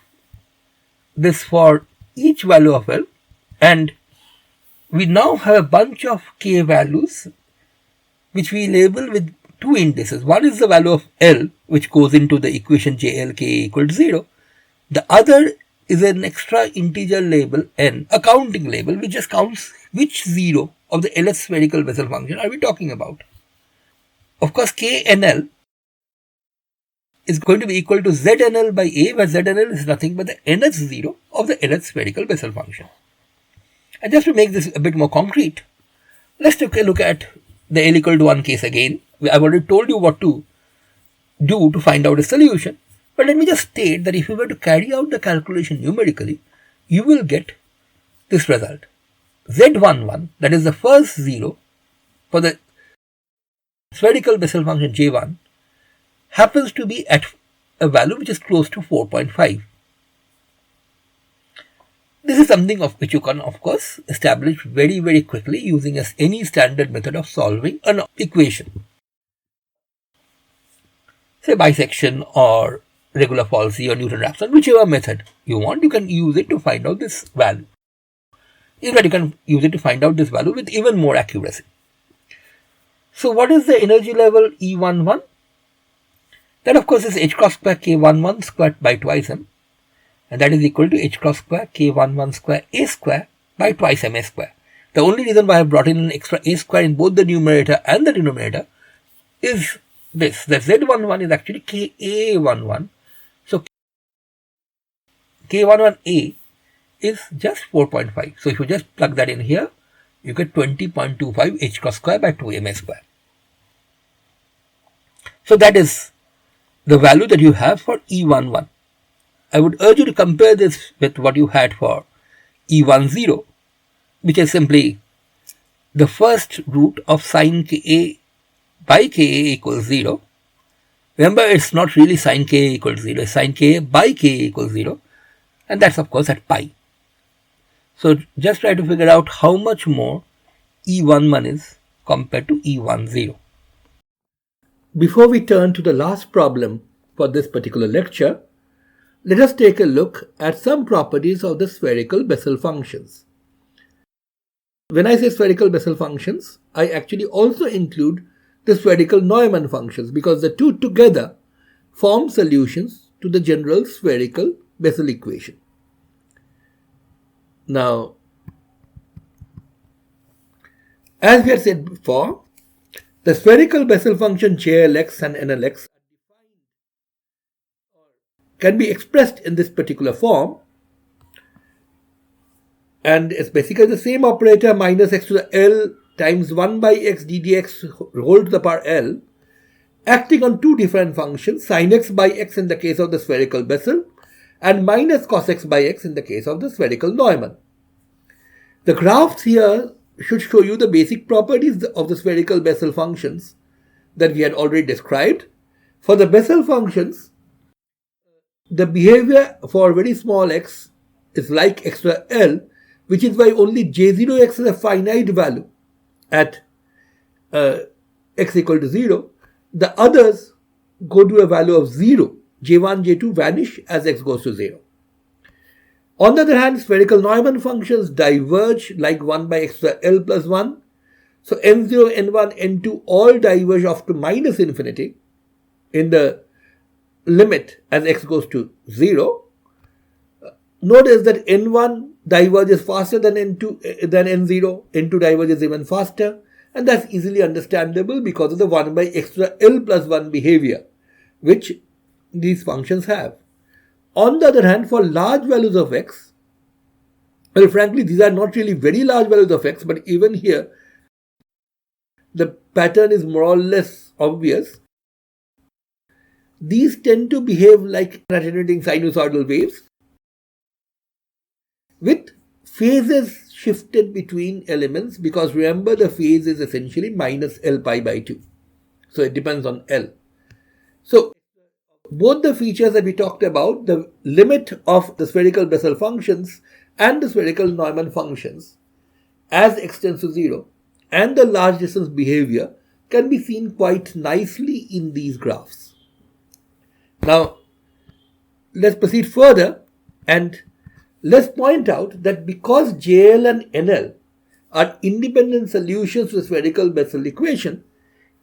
this for each value of L, and we now have a bunch of K values which we label with two indices. One is the value of L, which goes into the equation JLK equal to 0. The other is an extra integer label n, a counting label, which just counts which 0 of the LS spherical Bessel function are we talking about. Of course, KNL is going to be equal to ZNL by A, where ZNL is nothing but the nth 0 of the LS spherical Bessel function. And just to make this a bit more concrete, let's take a look at the L equal to 1 case again. I've already told you what to do to find out a solution. But let me just state that if you were to carry out the calculation numerically, you will get this result. Z11, that is the first 0 for the spherical Bessel function J1, happens to be at a value which is close to 4.5. This is something of which you can of course establish very quickly using any standard method of solving an equation. Say bisection or regular falsy or Newton-Raphson, whichever method you want, you can use it to find out this value. In fact, you can use it to find out this value with even more accuracy. So what is the energy level E11? That of course is h cross square k11 squared by twice m, and that is equal to h cross square k11 square a square by twice m a square. The only reason why I have brought in an extra a square in both the numerator and the denominator is this, that z11 is actually ka11. So k11a is just 4.5. So if you just plug that in here, you get 20.25 h cross square by 2 m a square. So that is the value that you have for E11. I would urge you to compare this with what you had for E10, which is simply the first root of sine Ka by Ka equals 0. Remember, it's not really sine Ka equals 0, it's sine Ka by Ka equals 0, and that's of course at pi. So just try to figure out how much more E11 is compared to E10. Before we turn to the last problem for this particular lecture, let us take a look at some properties of the spherical Bessel functions. When I say spherical Bessel functions, I actually also include the spherical Neumann functions because the two together form solutions to the general spherical Bessel equation. Now, as we had said before, the spherical Bessel function JLX and NLX can be expressed in this particular form, and it's basically the same operator minus x to the L times 1 by x ddx whole to the power L, acting on two different functions, sin x by x in the case of the spherical Bessel and minus cos x by x in the case of the spherical Neumann. The graphs here should show you the basic properties of the spherical Bessel functions that we had already described, For the Bessel functions, the behavior for very small x is like extra L, which is why only J0x is a finite value at x equal to 0. The others go to a value of 0. J1, J2 vanish as x goes to 0. On the other hand, spherical Neumann functions diverge like 1 by extra L plus 1. So n0, n1, n2 all diverge off to minus infinity in the limit as x goes to 0. Notice that n1 diverges faster than n2 than n0, n2 diverges even faster, and that's easily understandable because of the 1 by extra L plus 1 behavior which these functions have. On the other hand, for large values of x, well, frankly, these are not really very large values of x, but even here, the pattern is more or less obvious. These tend to behave like attenuating sinusoidal waves with phases shifted between elements, because remember the phase is essentially minus L pi by 2. So it depends on L. So both the features that we talked about, the limit of the spherical Bessel functions and the spherical Neumann functions as x tends to 0, and the large distance behavior can be seen quite nicely in these graphs. Now, let's proceed further and let's point out that because JL and NL are independent solutions to the spherical Bessel equation,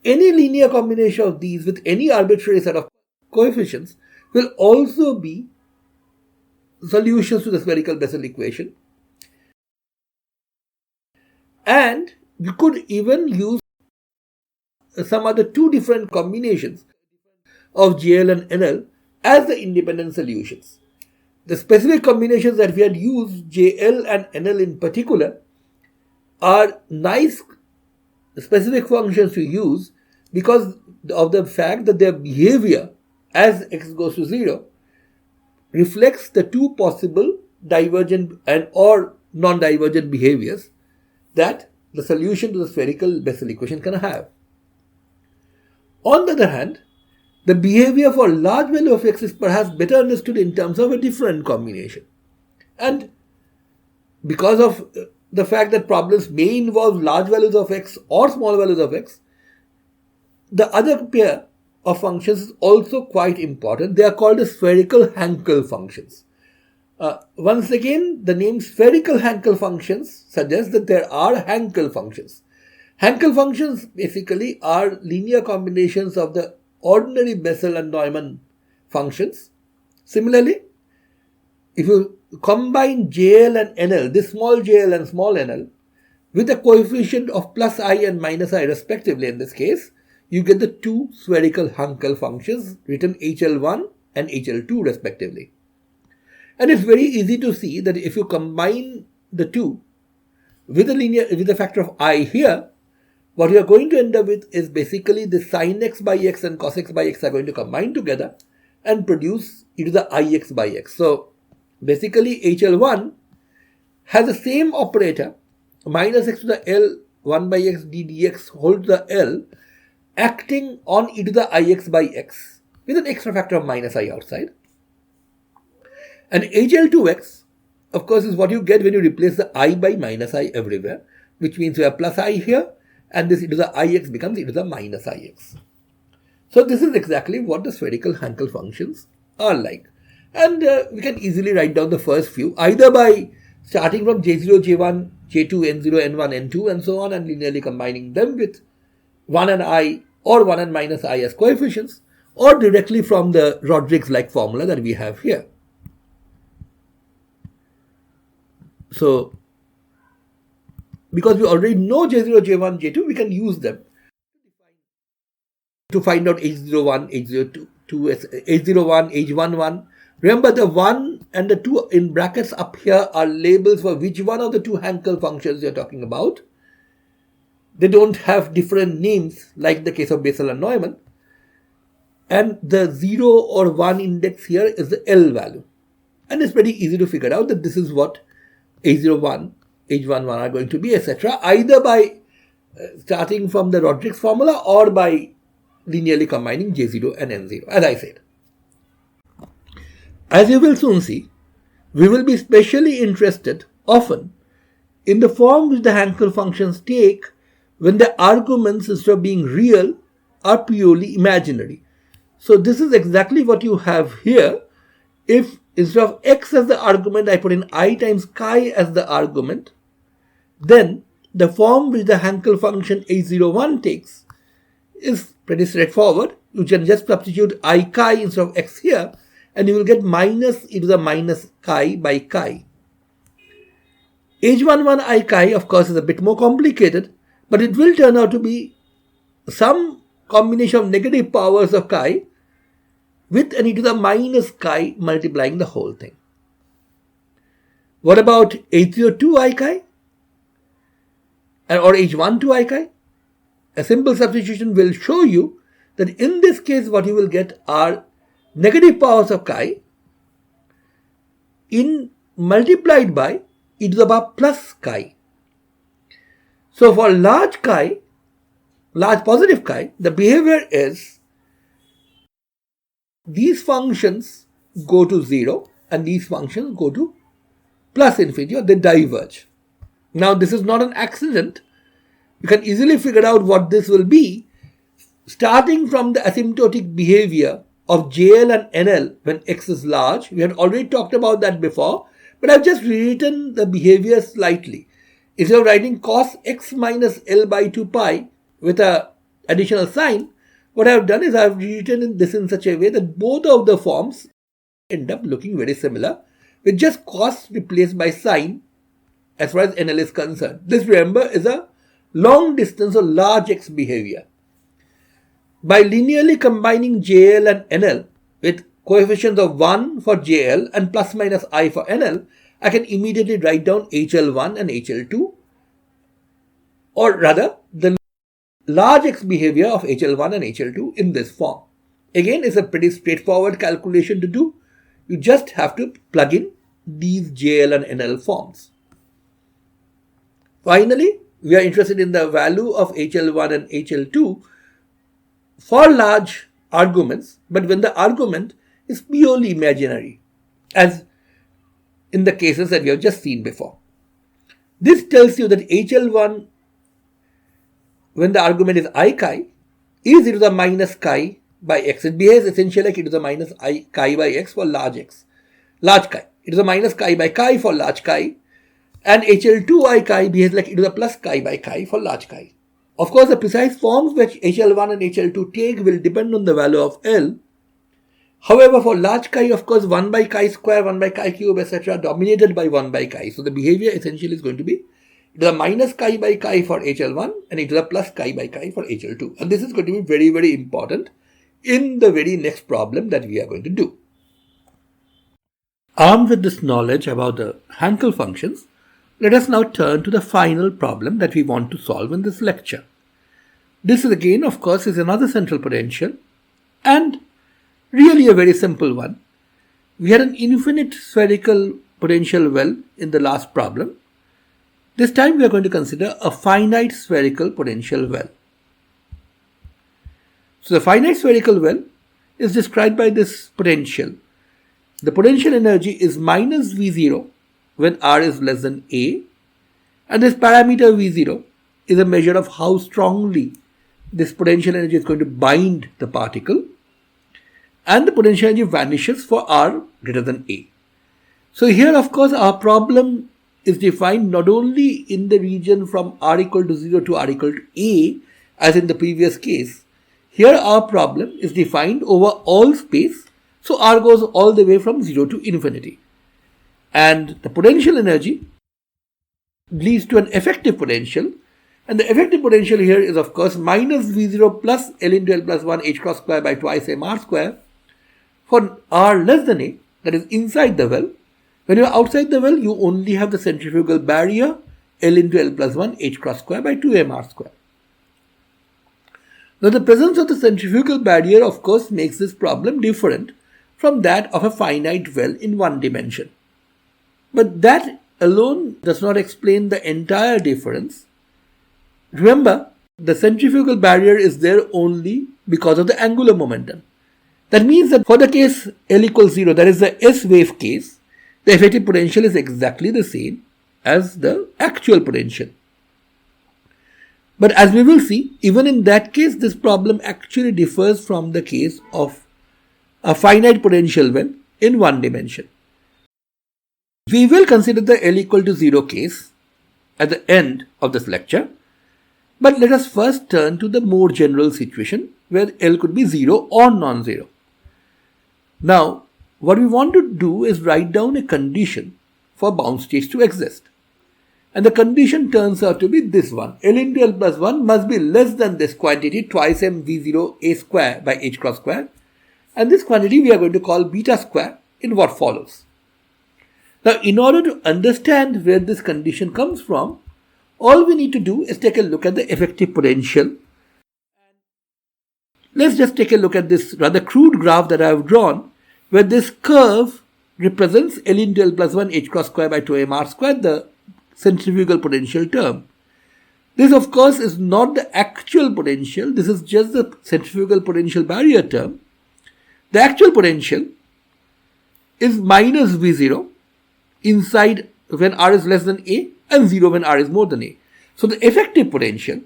any linear combination of these with any arbitrary set of coefficients will also be solutions to the spherical Bessel equation. And you could even use some other two different combinations of JL and NL as the independent solutions. The specific combinations that we had used, JL and NL in particular, are nice specific functions to use because of the fact that their behavior as x goes to 0 reflects the two possible divergent and or non-divergent behaviors that the solution to the spherical Bessel equation can have. On the other hand, the behavior for large value of x is perhaps better understood in terms of a different combination. And because of the fact that problems may involve large values of x or small values of x, the other pair of functions is also quite important. They are called the spherical Hankel functions. Once again, the name spherical Hankel functions suggests that there are Hankel functions. Hankel functions basically are linear combinations of the ordinary Bessel and Neumann functions. Similarly, if you combine JL and NL, this small jl and small nl, with a coefficient of plus I and minus I respectively in this case, you get the two spherical Hankel functions written HL1 and HL2 respectively. And it's very easy to see that if you combine the two with a factor of I here, what you are going to end up with is basically the sin x by x and cos x by x are going to combine together and produce e to the ix by x. So basically HL1 has the same operator, minus x to the L 1 by x d dx whole to the L, acting on e to the ix by x with an extra factor of minus I outside. And HL2x, of course, is what you get when you replace the I by minus I everywhere, which means you have plus I here, and this e to the ix becomes e to the minus ix. So this is exactly what the spherical Hankel functions are like. And we can easily write down the first few, either by starting from J0, J1, J2, N0, N1, N2, and so on, and linearly combining them with 1 and I or 1 and minus I as coefficients, or directly from the Rodrigues-like formula that we have here. So, because we already know J0, J1, J2, we can use them to find out H01, H02, H01, H11. Remember, the 1 and the 2 in brackets up here are labels for which one of the two Hankel functions you're talking about. They don't have different names like the case of Bessel and Neumann. And the 0 or 1 index here is the L value. And it's pretty easy to figure out that this is what H01, H11 are going to be, etc. Either by starting from the Rodrigues formula or by linearly combining J0 and N0, as I said. As you will soon see, we will be especially interested often in the form which the Hankel functions take when the arguments, instead of being real, are purely imaginary. So this is exactly what you have here. If instead of x as the argument, I put in I times chi as the argument, then the form which the Hankel function A01 takes is pretty straightforward. You can just substitute I chi instead of x here, and you will get minus e to the minus chi by chi. H11 I chi, of course, is a bit more complicated, but it will turn out to be some combination of negative powers of chi with an e to the minus chi multiplying the whole thing. What about H02 I chi? Or H12 I chi? A simple substitution will show you that in this case what you will get are negative powers of chi multiplied by e to the power plus chi. So for large chi, large positive chi, the behavior is these functions go to 0 and these functions go to plus infinity, or they diverge. Now this is not an accident. You can easily figure out what this will be starting from the asymptotic behavior of JL and NL when x is large. We had already talked about that before, but I've just rewritten the behavior slightly. Instead of writing cos x minus L by 2 pi with an additional sign, what I've done is I've rewritten this in such a way that both of the forms end up looking very similar, with just cos replaced by sine as far as NL is concerned. This, remember, is a long distance or large x behavior. By linearly combining JL and NL with coefficients of 1 for JL and plus minus I for NL, I can immediately write down HL1 and HL2, or rather the large x behavior of HL1 and HL2 in this form. Again, it's a pretty straightforward calculation to do. You just have to plug in these JL and NL forms. Finally, we are interested in the value of HL1 and HL2 for large arguments, but when the argument is purely imaginary, as in the cases that we have just seen before. This tells you that HL1, when the argument is I chi, is e to the minus chi by x. It behaves essentially like e to the minus I chi by x for large x. Large chi. E to the minus chi by chi for large chi. And HL2 I chi behaves like e to the plus chi by chi for large chi. Of course, the precise forms which HL1 and HL2 take will depend on the value of L. However, for large chi, of course, 1 by chi square, 1 by chi cube, etc. dominated by 1 by chi. So the behavior essentially is going to be e to the minus chi by chi for HL1 and e to the plus chi by chi for HL2. And this is going to be very, very important in the very next problem that we are going to do. Armed with this knowledge about the Hankel functions, let us now turn to the final problem that we want to solve in this lecture. This is again, of course, is another central potential and really a very simple one. We had an infinite spherical potential well in the last problem. This time we are going to consider a finite spherical potential well. So the finite spherical well is described by this potential. The potential energy is minus V0 when R is less than A, and this parameter V0 is a measure of how strongly this potential energy is going to bind the particle, and the potential energy vanishes for R greater than A. So here, of course, our problem is defined not only in the region from R equal to 0 to R equal to A, as in the previous case. Here our problem is defined over all space, so R goes all the way from 0 to infinity. And the potential energy leads to an effective potential, and the effective potential here is, of course, minus V0 plus L into L plus 1 h cross square by twice mr square for R less than A, that is inside the well. When you are outside the well, you only have the centrifugal barrier L into L plus 1 h cross square by 2 mr square. Now the presence of the centrifugal barrier, of course, makes this problem different from that of a finite well in one dimension. But that alone does not explain the entire difference. Remember, the centrifugal barrier is there only because of the angular momentum. That means that for the case L equals 0, that is the S wave case, the effective potential is exactly the same as the actual potential. But as we will see, even in that case, this problem actually differs from the case of a finite potential well in one dimension. We will consider the L equal to 0 case at the end of this lecture. But let us first turn to the more general situation where L could be 0 or non-zero. Now, what we want to do is write down a condition for bound states to exist. And the condition turns out to be this one. L into L plus 1 must be less than this quantity twice mv0 a square by h cross square. And this quantity we are going to call beta square in what follows. Now, in order to understand where this condition comes from, all we need to do is take a look at the effective potential. Let's just take a look at this rather crude graph that I have drawn, where this curve represents L into L plus 1 h cross square by 2m r square, the centrifugal potential term. This, of course, is not the actual potential. This is just the centrifugal potential barrier term. The actual potential is minus V0 inside when R is less than A and 0 when R is more than A. So the effective potential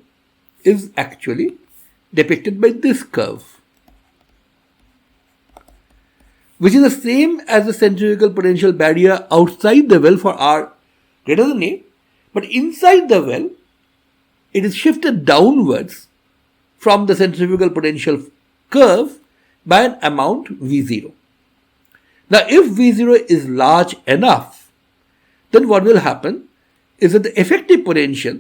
is actually depicted by this curve, which is the same as the centrifugal potential barrier outside the well for R greater than A, but inside the well, it is shifted downwards from the centrifugal potential curve by an amount V0. Now, if V0 is large enough, then what will happen is that the effective potential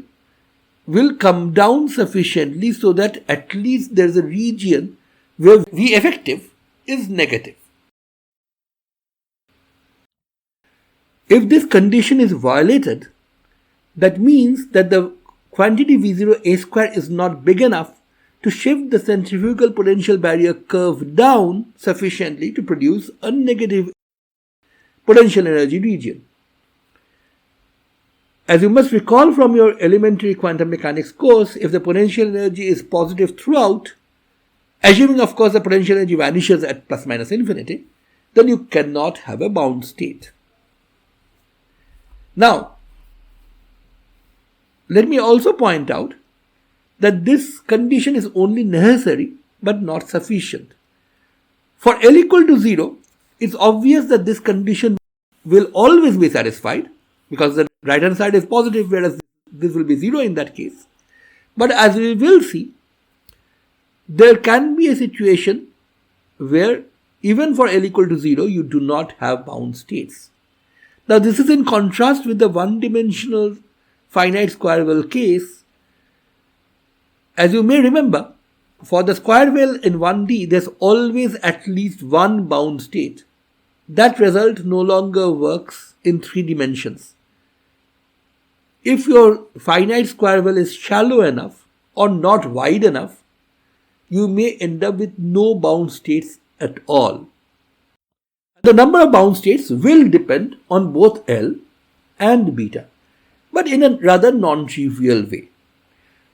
will come down sufficiently so that at least there is a region where V effective is negative. If this condition is violated, that means that the quantity V0 a square is not big enough to shift the centrifugal potential barrier curve down sufficiently to produce a negative potential energy region. As you must recall from your elementary quantum mechanics course, if the potential energy is positive throughout, assuming of course the potential energy vanishes at plus minus infinity, then you cannot have a bound state. Now, let me also point out that this condition is only necessary but not sufficient. For L equal to 0, it's obvious that this condition will always be satisfied because the right hand side is positive, whereas this will be 0 in that case. But as we will see, there can be a situation where even for L equal to 0, you do not have bound states. Now, this is in contrast with the one-dimensional finite square well case. As you may remember, for the square well in 1D, there's always at least one bound state. That result no longer works in 3 dimensions. If your finite square well is shallow enough or not wide enough, you may end up with no bound states at all. The number of bound states will depend on both L and beta, but in a rather non-trivial way.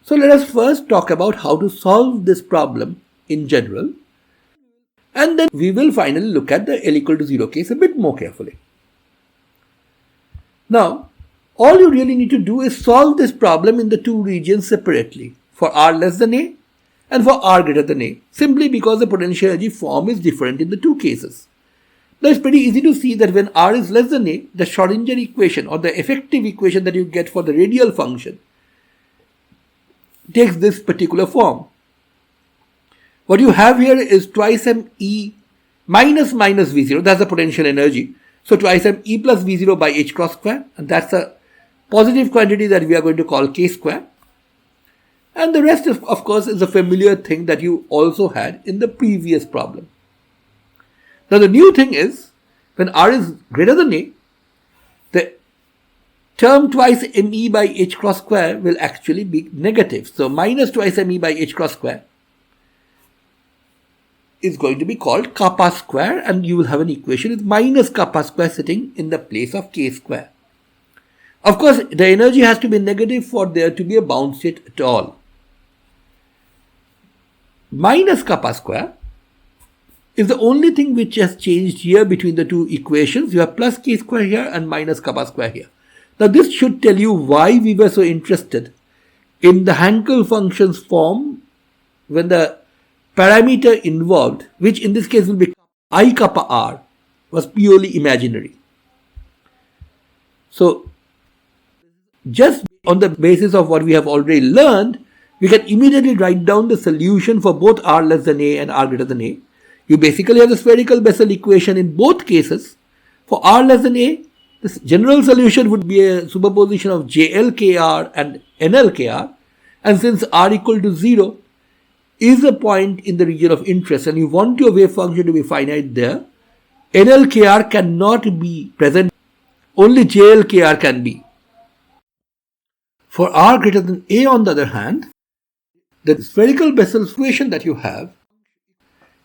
So let us first talk about how to solve this problem in general, and then we will finally look at the L equal to 0 case a bit more carefully. Now, all you really need to do is solve this problem in the two regions separately, for R less than A and for R greater than A, simply because the potential energy form is different in the two cases. Now, it's pretty easy to see that when R is less than A, the Schrodinger equation or the effective equation that you get for the radial function takes this particular form. What you have here is twice m minus v0, that's the potential energy. So twice m plus v0 by h cross square, and that's a positive quantity that we are going to call k square. And the rest, of course, is a familiar thing that you also had in the previous problem. Now, the new thing is, when R is greater than A, the term twice me by h cross square will actually be negative. So, minus twice me by h cross square is going to be called kappa square, and you will have an equation with minus kappa square sitting in the place of k square. Of course, the energy has to be negative for there to be a bound state at all. minus kappa square is the only thing which has changed here between the two equations. You have plus k square here and minus kappa square here. Now this should tell you why we were so interested in the Hankel functions form when the parameter involved, which in this case will be I kappa r, was purely imaginary. So just on the basis of what we have already learned, we can immediately write down the solution for both r less than a and r greater than a. You basically have the spherical Bessel equation in both cases. For r less than a, the general solution would be a superposition of JLKR and NLKR, and since r equal to 0 is a point in the region of interest and you want your wave function to be finite there, NLKR cannot be present, only JLKR can be. For r greater than a, on the other hand, the spherical Bessel equation that you have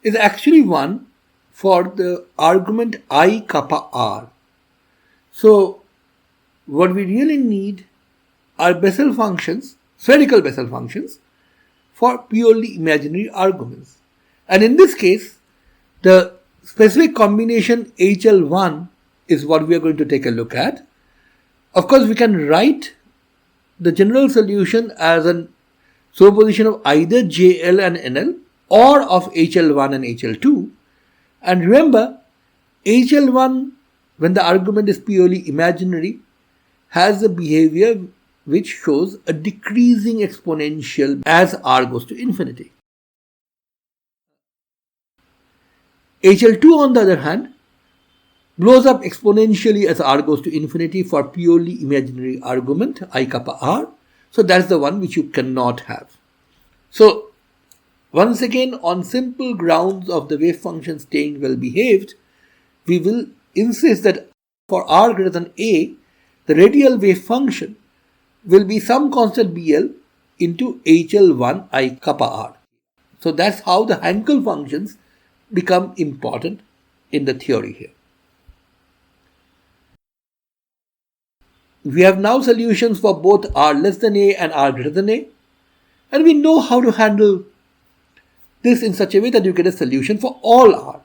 is actually one for the argument I kappa r. So what we really need are Bessel functions, spherical Bessel functions, for purely imaginary arguments. And in this case, the specific combination HL1 is what we are going to take a look at. Of course, we can write the general solution as a superposition of either JL and NL or of HL1 and HL2. And remember, HL1, when the argument is purely imaginary, has a behavior which shows a decreasing exponential as r goes to infinity. HL2, on the other hand, blows up exponentially as r goes to infinity for purely imaginary argument I kappa r. So that's the one which you cannot have. So once again, on simple grounds of the wave function staying well behaved, we will insist that for r greater than a, the radial wave function will be some constant BL into HL1 I kappa r. So that's how the Hankel functions become important in the theory here. We have now solutions for both r less than a and r greater than a, and we know how to handle this in such a way that you get a solution for all r.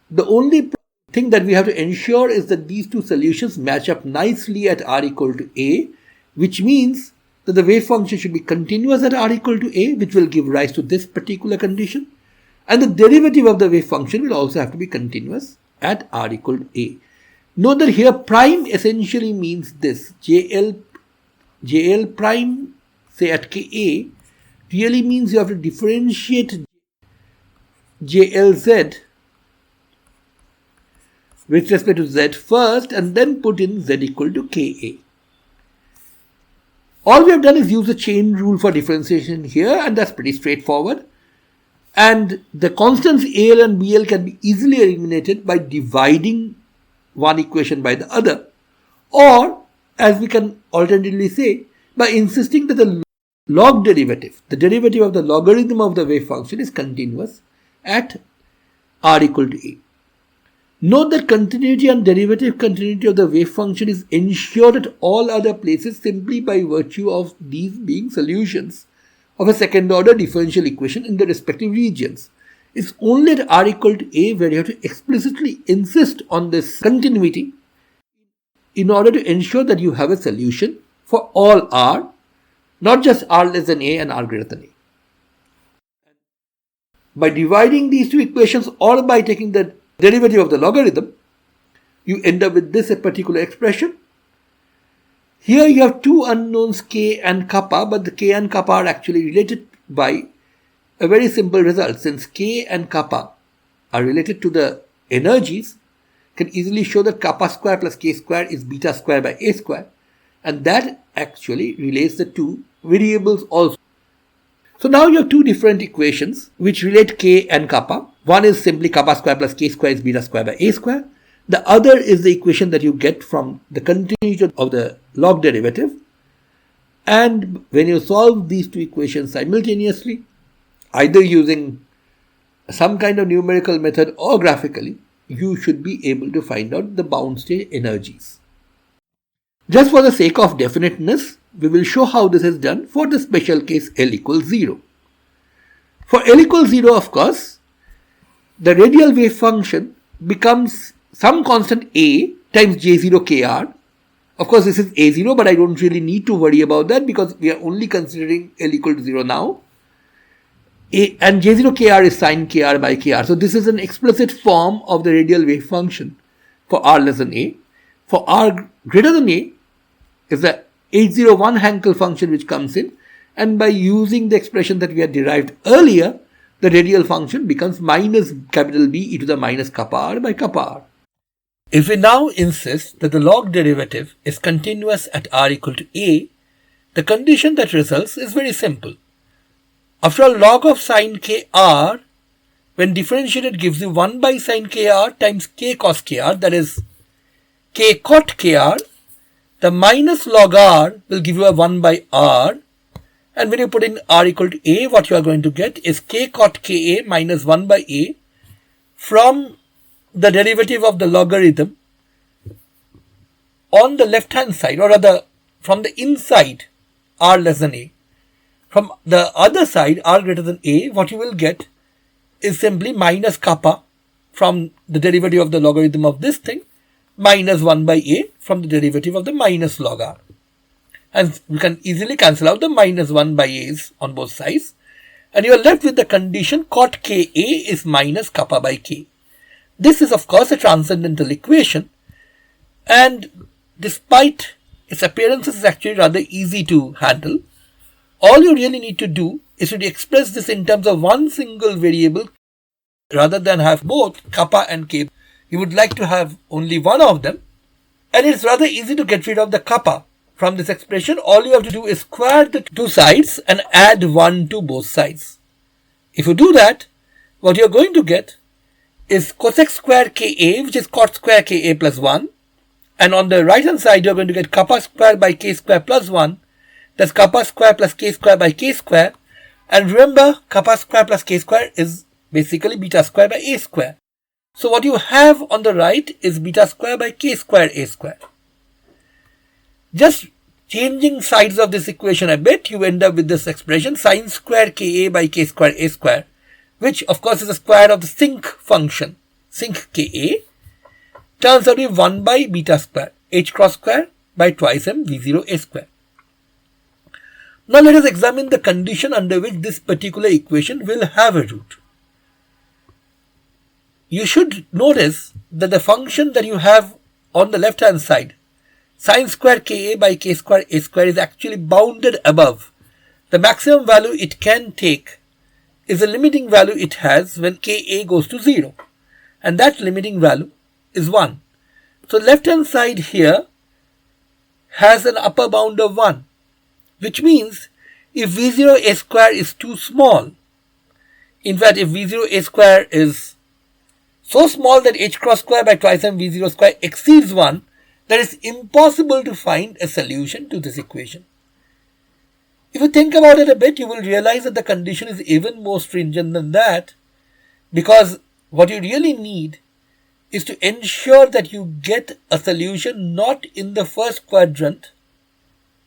The only thing that we have to ensure is that these two solutions match up nicely at r equal to a, which means that the wave function should be continuous at r equal to a, which will give rise to this particular condition, and the derivative of the wave function will also have to be continuous at r equal to a. Note that here prime essentially means this. JL prime, say at Ka, really means you have to differentiate JLZ with respect to z first and then put in z equal to Ka. All we have done is use the chain rule for differentiation here, and that's pretty straightforward. And the constants Al and Bl can be easily eliminated by dividing one equation by the other, or as we can alternatively say, by insisting that the log derivative, the derivative of the logarithm of the wave function, is continuous at r equal to a. Note that continuity and derivative continuity of the wave function is ensured at all other places simply by virtue of these being solutions of a second order differential equation in the respective regions. It's only at r equal to a where you have to explicitly insist on this continuity in order to ensure that you have a solution for all r, not just r less than a and r greater than a. By dividing these two equations or by taking the derivative of the logarithm, you end up with this particular expression. Here you have two unknowns k and kappa, but the k and kappa are actually related by a very simple result. Since k and kappa are related to the energies, can easily show that kappa square plus k square is beta square by a square, and that actually relates the two variables also. So now you have two different equations which relate k and kappa. One is simply kappa square plus k square is beta square by a square. The other is the equation that you get from the continuity of the log derivative. And when you solve these two equations simultaneously, either using some kind of numerical method or graphically, you should be able to find out the bound state energies. Just for the sake of definiteness, we will show how this is done for the special case L equals 0. For L equals 0, of course, the radial wave function becomes some constant A times J0 kr. Of course, this is A0, but I don't really need to worry about that because we are only considering L equal to 0 now. And J0 kr is sine kr by kr. So this is an explicit form of the radial wave function for r less than A. For r greater than A is the 801 Hankel function which comes in, and by using the expression that we had derived earlier, the radial function becomes minus capital B e to the minus kappa r by kappa r. If we now insist that the log derivative is continuous at r equal to A, the condition that results is very simple. After all, log of sine kr, when differentiated, gives you 1 by sine kr times k cos kr, that is k cot kr. The minus log r will give you a 1 by r, and when you put in r equal to A, what you are going to get is k cot ka minus 1 by A from the derivative of the logarithm on the left hand side, or rather from the inside r less than A. From the other side, r greater than A, what you will get is simply minus kappa from the derivative of the logarithm of this thing, minus 1 by A from the derivative of the minus log r. And we can easily cancel out the minus 1 by A's on both sides. And you are left with the condition cot Ka is minus kappa by K. This is of course a transcendental equation. And despite its appearance, is actually rather easy to handle. All you really need to do is to express this in terms of one single variable rather than have both kappa and k. You would like to have only one of them, and it's rather easy to get rid of the kappa from this expression. All you have to do is square the two sides and add 1 to both sides. If you do that, what you're going to get is cosec square ka, which is cot square ka plus 1, and on the right hand side you're going to get kappa square by k square plus 1. That's kappa square plus k square by k square. And remember, kappa square plus k square is basically beta square by a square. So what you have on the right is beta square by k square a square. Just changing sides of this equation a bit, you end up with this expression sine square ka by k square a square, which of course is the square of the sinc function. Sinc ka turns out to be 1 by beta square h cross square by twice m v0 a square. Now let us examine the condition under which this particular equation will have a root. You should notice that the function that you have on the left hand side, sine square ka by k square a square, is actually bounded above. The maximum value it can take is the limiting value it has when ka goes to 0, and that limiting value is 1. So left hand side here has an upper bound of 1, which means if v0 a square is too small, in fact if v0 a square is so small that h cross square by twice m v0 square exceeds 1, then it's impossible to find a solution to this equation. If you think about it a bit, you will realize that the condition is even more stringent than that, because what you really need is to ensure that you get a solution not in the first quadrant.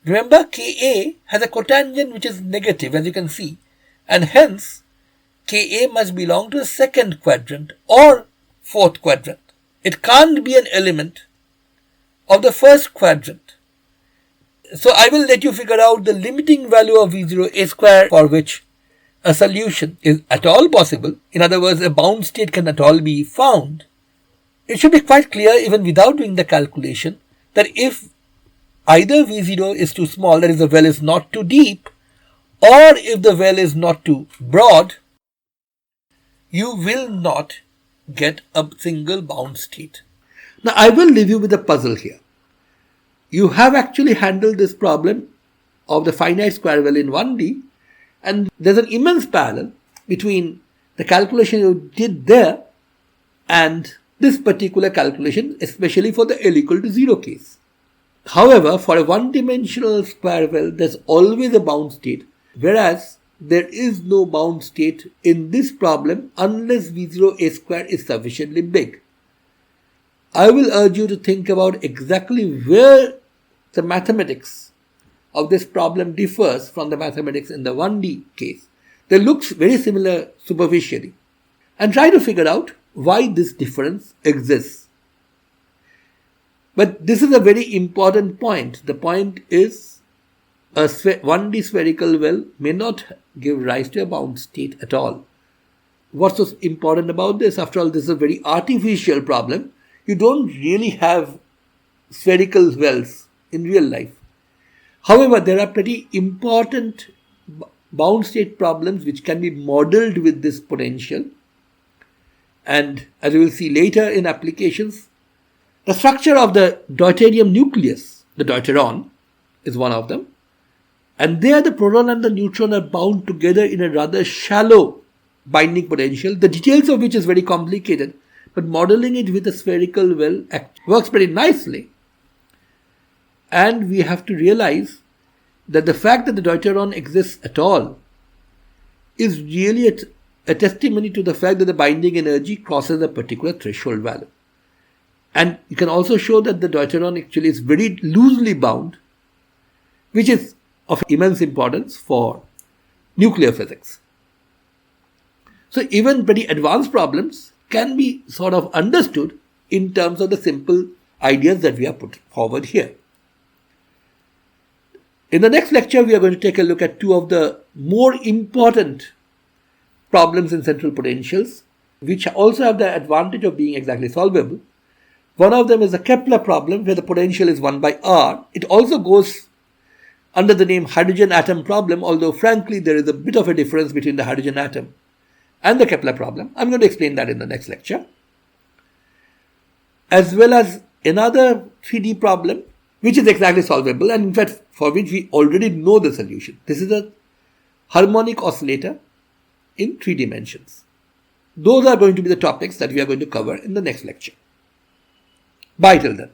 Remember, Ka has a cotangent which is negative, as you can see, and hence Ka must belong to the second quadrant or fourth quadrant. It can't be an element of the first quadrant. So I will let you figure out the limiting value of v0 a square for which a solution is at all possible. In other words, a bound state can at all be found. It should be quite clear even without doing the calculation that if either v0 is too small, that is the well is not too deep, or if the well is not too broad, you will not get a single bound state. Now I will leave you with a puzzle here. You have actually handled this problem of the finite square well in 1D, and there's an immense parallel between the calculation you did there and this particular calculation, especially for the L equal to 0 case. However, for a one-dimensional square well, there's always a bound state, whereas there is no bound state in this problem unless v0 a square is sufficiently big. I will urge you to think about exactly where the mathematics of this problem differs from the mathematics in the 1D case. They look very similar superficially. And try to figure out why this difference exists. But this is a very important point. The point is a 1D spherical well may not give rise to a bound state at all. What's so important about this? After all, this is a very artificial problem. You don't really have spherical wells in real life. However, there are pretty important bound state problems which can be modeled with this potential. And as we will see later in applications, the structure of the deuterium nucleus, the deuteron, is one of them. And there the proton and the neutron are bound together in a rather shallow binding potential, the details of which is very complicated, but modeling it with a spherical well works pretty nicely. And we have to realize that the fact that the deuteron exists at all is really a testimony to the fact that the binding energy crosses a particular threshold value. And you can also show that the deuteron actually is very loosely bound, which is of immense importance for nuclear physics. So even pretty advanced problems can be sort of understood in terms of the simple ideas that we have put forward here. In the next lecture, we are going to take a look at two of the more important problems in central potentials, which also have the advantage of being exactly solvable. One of them is the Kepler problem, where the potential is 1 by r. It also goes under the name hydrogen atom problem, although frankly there is a bit of a difference between the hydrogen atom and the Kepler problem. I'm going to explain that in the next lecture. As well as another 3D problem, which is exactly solvable, and in fact for which we already know the solution. This is a harmonic oscillator in 3 dimensions. Those are going to be the topics that we are going to cover in the next lecture. Bye till then.